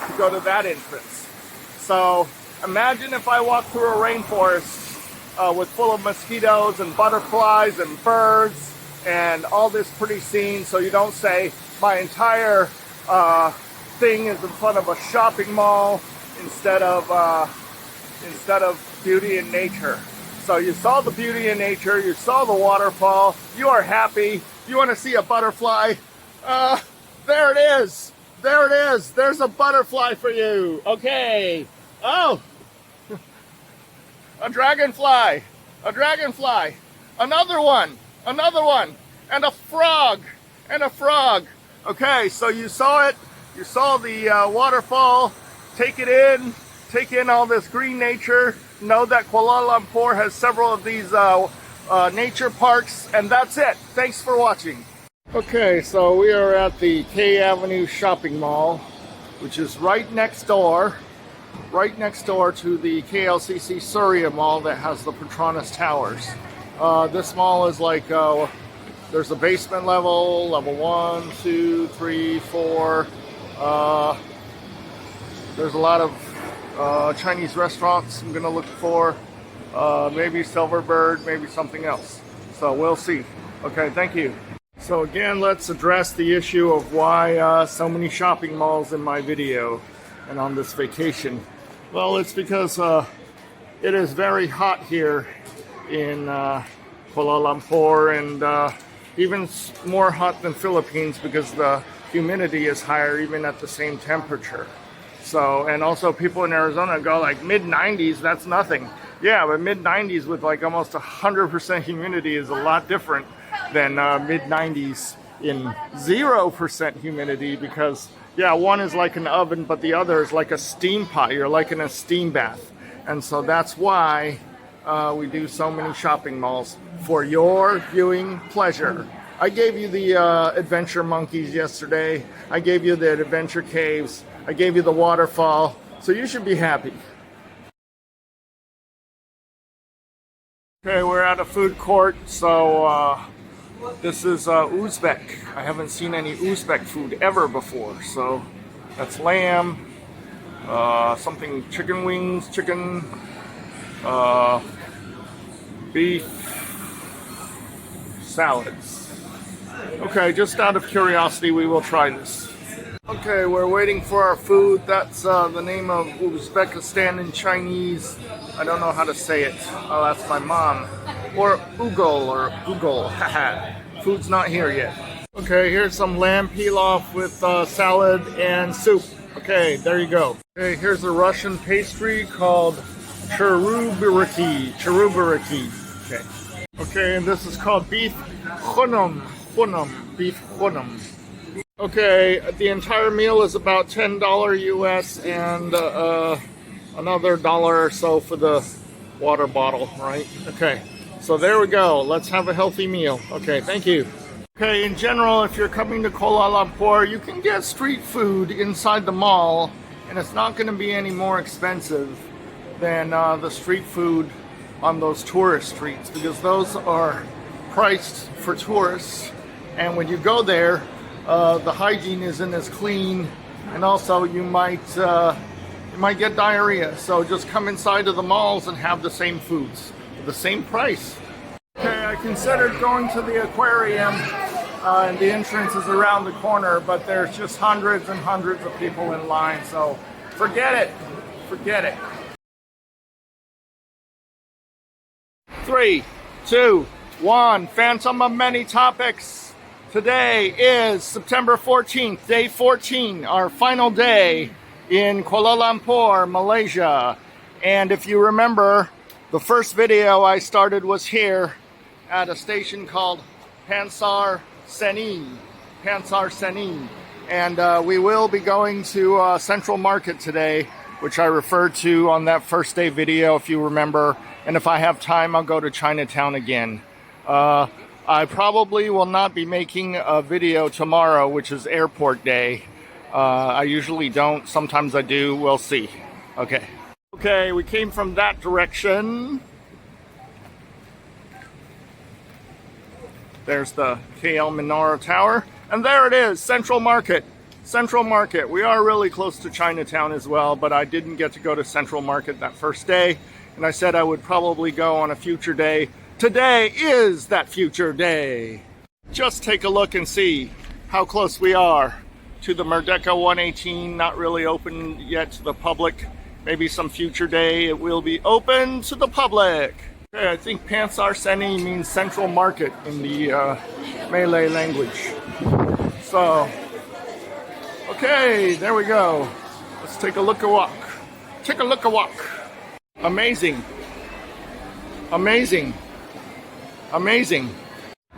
to go to that entrance. So imagine if I walk through a rainforest with full of mosquitoes and butterflies and birds and all this pretty scene, so you don't say my entire thing is in front of a shopping mall instead of beauty and nature. So you saw the beauty in nature, you saw the waterfall, you are happy, you want to see a butterfly, there it is, there's a butterfly for you, okay, oh, a dragonfly, another one, and a frog, okay, so you saw it, you saw the waterfall, take in all this green nature. Know that Kuala Lumpur has several of these nature parks, and that's it. Thanks for watching. Okay, so we are at the K Avenue Shopping Mall, which is right next door to the KLCC Suria Mall that has the Petronas Towers. This mall is like, there's a basement level 1, 2, 3, 4. There's a lot of Chinese restaurants I'm gonna look for, maybe Silverbird, maybe something else. So we'll see. Okay, thank you. So again, let's address the issue of why so many shopping malls in my video and on this vacation. Well, it's because it is very hot here in Kuala Lumpur, and even more hot than Philippines because the humidity is higher even at the same temperature. So, and also people in Arizona go like mid-90s, that's nothing. Yeah, but mid-90s with like almost 100% humidity is a lot different than mid-90s in 0% humidity, because yeah, one is like an oven, but the other is like a steam pot. You're like in a steam bath. And so that's why we do so many shopping malls, for your viewing pleasure. I gave you the adventure monkeys yesterday. I gave you the adventure caves. I gave you the waterfall. So you should be happy. Okay, we're at a food court. So this is Uzbek. I haven't seen any Uzbek food ever before. So that's lamb, something chicken wings, chicken, beef, salads. Okay, just out of curiosity, we will try this. Okay, we're waiting for our food. That's the name of Uzbekistan in Chinese. I don't know how to say it. I'll ask my mom. Or Ugol. Haha. Food's not here yet. Okay, here's some lamb pilaf with salad and soup. Okay, there you go. Okay, here's a Russian pastry called cherubiriki. Okay. Okay, and this is called beef khunum. Beef khunum. Okay, the entire meal is about $10 US and another dollar or so for the water bottle, right? Okay, so there we go. Let's have a healthy meal. Okay, thank you. Okay, in general, if you're coming to Kuala Lumpur, you can get street food inside the mall, and it's not going to be any more expensive than the street food on those tourist streets, because those are priced for tourists, and when you go there, the hygiene isn't as clean, and also you might get diarrhea. So just come inside of the malls and have the same foods for the same price. Okay, I considered going to the aquarium, and the entrance is around the corner, but there's just hundreds and hundreds of people in line, so forget it. 3, 2, 1. Phantom of many topics. Today is September 14th, day 14, our final day in Kuala Lumpur, Malaysia. And if you remember, the first video I started was here at a station called Pansar Seni. And we will be going to Central Market today, which I referred to on that first day video, if you remember. And if I have time, I'll go to Chinatown again. I probably will not be making a video tomorrow, which is airport day. I usually don't. Sometimes I do. We'll see. Okay. Okay, we came from that direction. There's the KL Tower. And there it is, Central Market. Central Market. We are really close to Chinatown as well, but I didn't get to go to Central Market that first day. And I said I would probably go on a future day. Today is that future day. Just take a look and see how close we are to the Merdeka 118. Not really open yet to the public. Maybe some future day it will be open to the public. Okay, I think Pansar Seni means Central Market in the Malay language. So, okay, there we go. Let's take a look a walk. Amazing.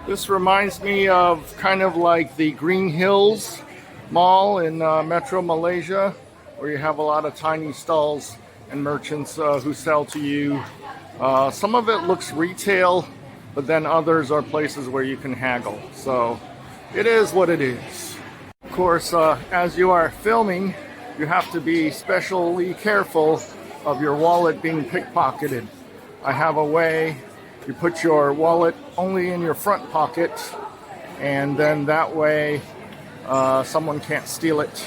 This reminds me of kind of like the Green Hills Mall in Metro Malaysia, where you have a lot of tiny stalls and merchants who sell to you. Some of it looks retail, but then others are places where you can haggle. So it is what it is. Of course, as you are filming, you have to be especially careful of your wallet being pickpocketed. I have a way. You put your wallet only in your front pocket, and then that way someone can't steal it.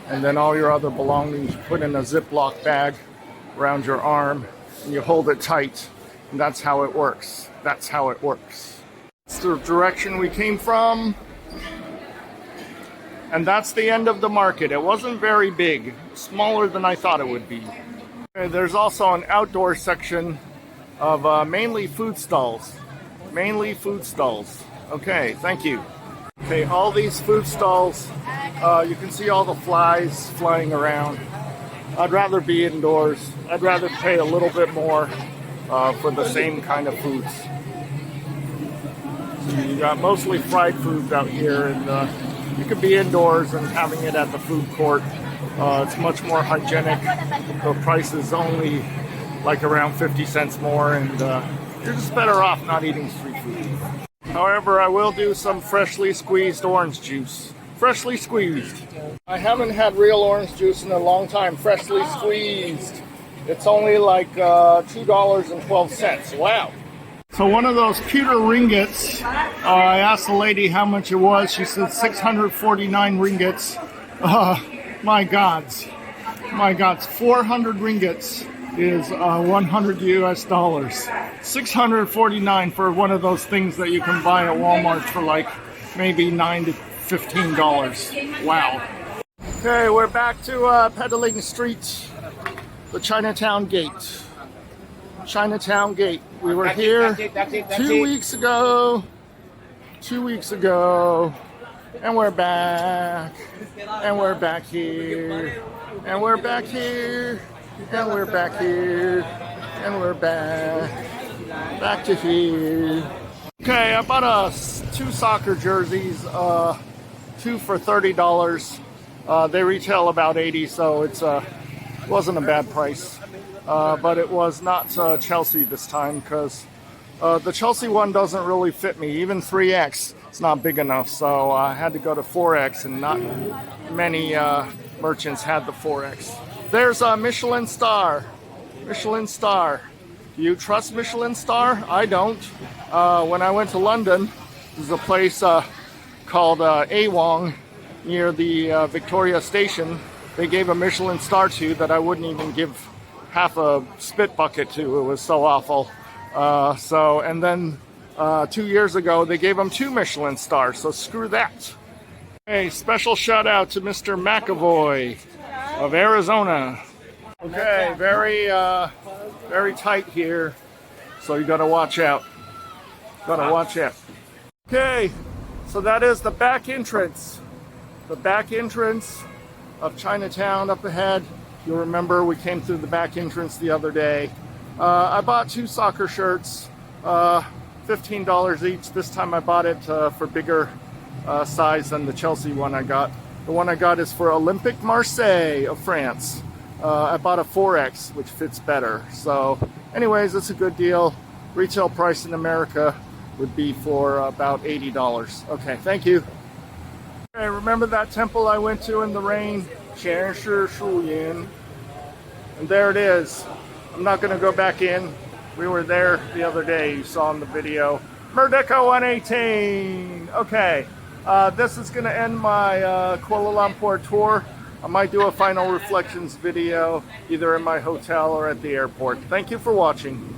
And then all your other belongings you put in a Ziploc bag around your arm, and you hold it tight. And that's how it works. That's the direction we came from. And that's the end of the market. It wasn't very big, smaller than I thought it would be. Okay, there's also an outdoor section of mainly food stalls. Okay, thank you. Okay, all these food stalls, you can see all the flies flying around. I'd rather be indoors. I'd rather pay a little bit more for the same kind of foods. So you got mostly fried foods out here, and you could be indoors and having it at the food court. It's much more hygienic. The price is only like around 50 cents more, and you're just better off not eating street food. However, I will do some freshly squeezed orange juice. Freshly squeezed. I haven't had real orange juice in a long time. Freshly squeezed. It's only like $2.12. Wow. So one of those pewter ringgits, I asked the lady how much it was. She said 649 ringgits. My gods. My gods. 400 ringgits is 100 US dollars. 649 for one of those things that you can buy at Walmart for like maybe $9 to $15. Wow. Okay, we're back to Petaling Street, the Chinatown Gate. Chinatown Gate. We were here 2 weeks ago. 2 weeks ago. And we're back. And we're back here. And we're back here. And we're back here. And we're back. Back to here. Okay, I bought us 2 soccer jerseys. 2 for $30. They retail about $80, so it wasn't a bad price. But it was not Chelsea this time because the Chelsea one doesn't really fit me. Even 3X, it's not big enough, so I had to go to 4X, and not many merchants had the 4X. There's a Michelin star. Michelin star. Do you trust Michelin star? I don't. When I went to London, there's a place called Aeon near the Victoria Station. They gave a Michelin star to that I wouldn't even give half a spit bucket to. It was so awful. And then 2 years ago, they gave them 2 Michelin stars, so screw that. Hey, special shout out to Mr. McAvoy of Arizona. Okay, very tight here, so you gotta watch out. Gotta watch out. Okay, so that is the back entrance. The back entrance of Chinatown up ahead. You'll remember we came through the back entrance the other day. I bought 2 soccer shirts, $15 each. This time I bought it for bigger size than the Chelsea one I got. The one I got is for Olympique Marseille of France. I bought a 4X, which fits better. So anyways, it's a good deal. Retail price in America would be for about $80. Okay, thank you. Okay, remember that temple I went to in the rain? And there it is. I'm not going to go back in. We were there the other day. You saw in the video. Merdeka 118. Okay, this is going to end my Kuala Lumpur tour. I might do a final reflections video either in my hotel or at the airport. Thank you for watching.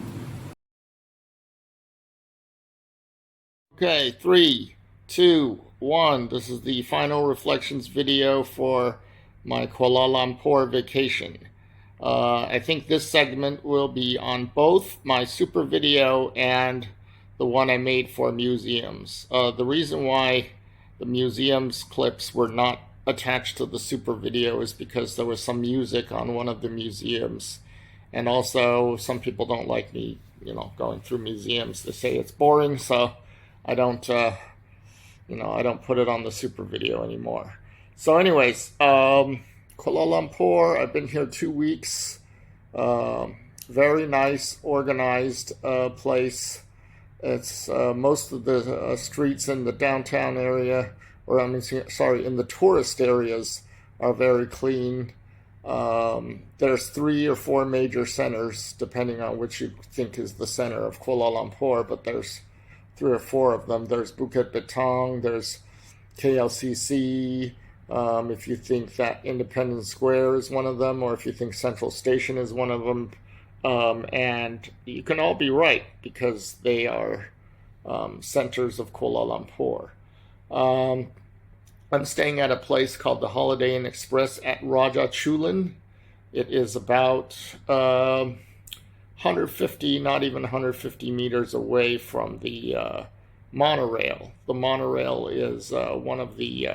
Okay, 3, 2, 1. This is the final reflections video for my Kuala Lumpur vacation. I think this segment will be on both my super video and the one I made for museums. The reason why the museums clips were not attached to the super video is because there was some music on one of the museums, and also some people don't like me, going through museums. They say it's boring, so I don't, I don't put it on the super video anymore. So anyways, Kuala Lumpur, I've been here 2 weeks. Very nice, organized place. It's most of the streets in the downtown area, in the tourist areas, are very clean. There's 3 or 4 major centers, depending on which you think is the center of Kuala Lumpur, but there's 3 or 4 of them. There's Bukit Bintang, there's KLCC, if you think that Independence Square is one of them, or if you think Central Station is one of them. And you can all be right, because they are centers of Kuala Lumpur. I'm staying at a place called the Holiday Inn Express at Raja Chulan. It is about 150, not even 150 meters away from the monorail. The monorail is one of the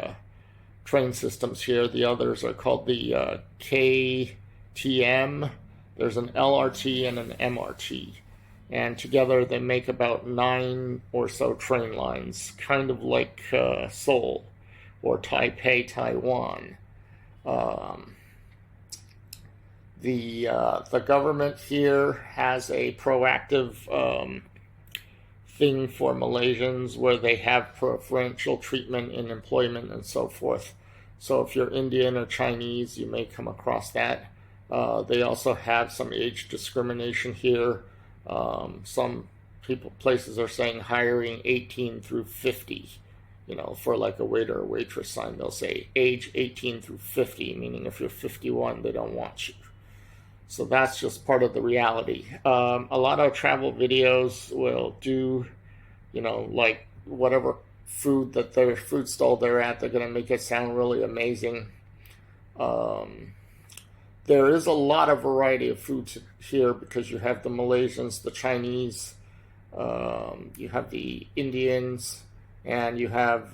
train systems here. The others are called the KTM. There's an LRT and an MRT. And together they make about 9 or so train lines, kind of like Seoul or Taipei, Taiwan. The government here has a proactive thing for Malaysians where they have preferential treatment in employment and so forth. So if you're Indian or Chinese, you may come across that. They also have some age discrimination here. Some places are saying hiring 18 through 50. You know, for like a waiter or waitress sign, they'll say age 18 through 50, meaning if you're 51, they don't want you. So that's just part of the reality. A lot of travel videos will do, you know, like whatever food that their food stall they're at, they're going to make it sound really amazing. There is a lot of variety of food here because you have the Malaysians, the Chinese, you have the Indians, and you have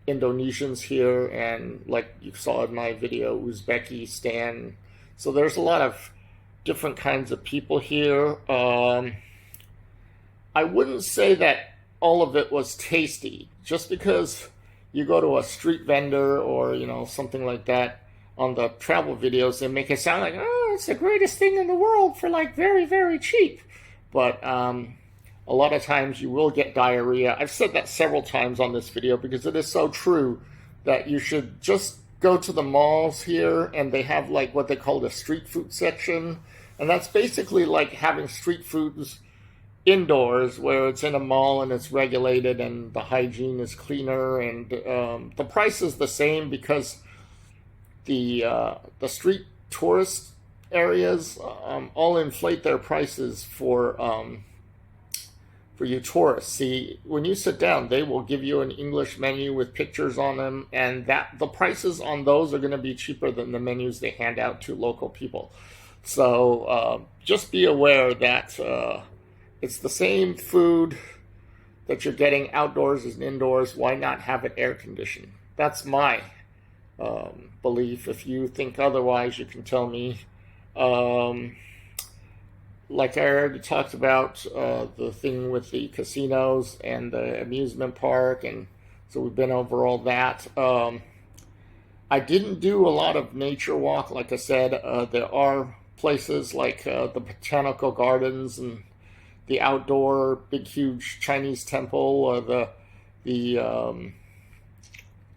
Indonesians here, and like you saw in my video, Uzbekistan. So there's a lot of different kinds of people here. I wouldn't say that all of it was tasty. Just because you go to a street vendor or, you know, something like that on the travel videos, they make it sound like, oh, it's the greatest thing in the world for like very, very cheap. But a lot of times you will get diarrhea. I've said that several times on this video because it is so true that you should just go to the malls here, and they have like what they call the street food section. And that's basically like having street foods indoors where it's in a mall and it's regulated and the hygiene is cleaner, and the price is the same because the street tourist areas all inflate their prices for you tourists. See, when you sit down, they will give you an English menu with pictures on them, and the prices on those are going to be cheaper than the menus they hand out to local people. So just be aware that it's the same food that you're getting outdoors as indoors. Why not have it air conditioned? That's my belief. If you think otherwise, you can tell me. Like I already talked about, the thing with the casinos and the amusement park, and so we've been over all that. I didn't do a lot of nature walk. Like I said, there are places like the botanical gardens and the outdoor big huge Chinese temple, or there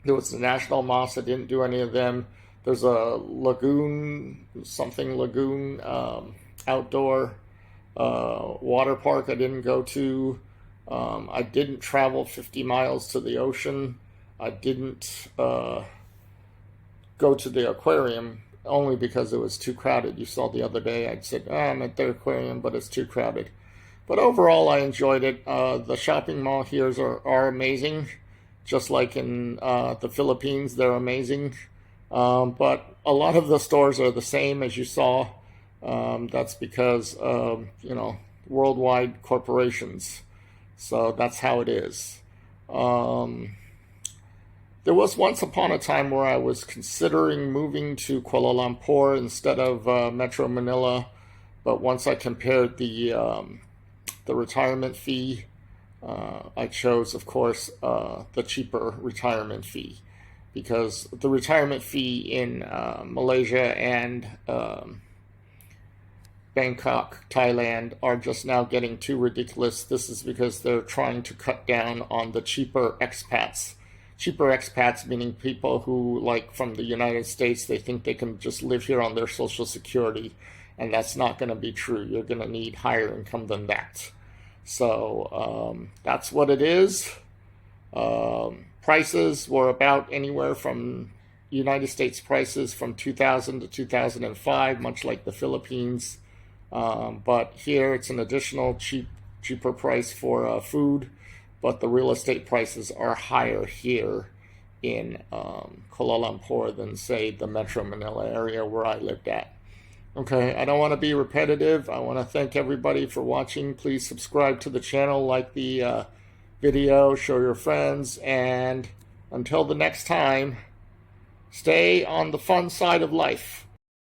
was the National Mosque. I didn't do any of them. There's a lagoon outdoor water park I didn't go to. I didn't travel 50 miles to the ocean. I didn't go to the aquarium only because it was too crowded. You saw the other day I said, I'm at the aquarium, but it's too crowded. But overall, I enjoyed it. The shopping mall here are amazing. Just like in the Philippines, they're amazing. But a lot of the stores are the same as you saw. That's because of, you know, worldwide corporations. So that's how it is. There was once upon a time where I was considering moving to Kuala Lumpur instead of Metro Manila. But once I compared the retirement fee, I chose, of course, the cheaper retirement fee. Because the retirement fee in Malaysia and Bangkok, Thailand are just now getting too ridiculous. This is because they're trying to cut down on the cheaper expats. Cheaper expats meaning people who, like from the United States, they think they can just live here on their Social Security. And that's not going to be true. You're going to need higher income than that. So that's what it is. Prices were about anywhere from United States prices from 2000 to 2005, much like the Philippines. But here it's an additional cheaper price for food, but the real estate prices are higher here in Kuala Lumpur than, say, the Metro Manila area where I lived at. Okay, I don't want to be repetitive. I want to thank everybody for watching. Please subscribe to the channel, like the video, show your friends, and until the next time, stay on the fun side of life.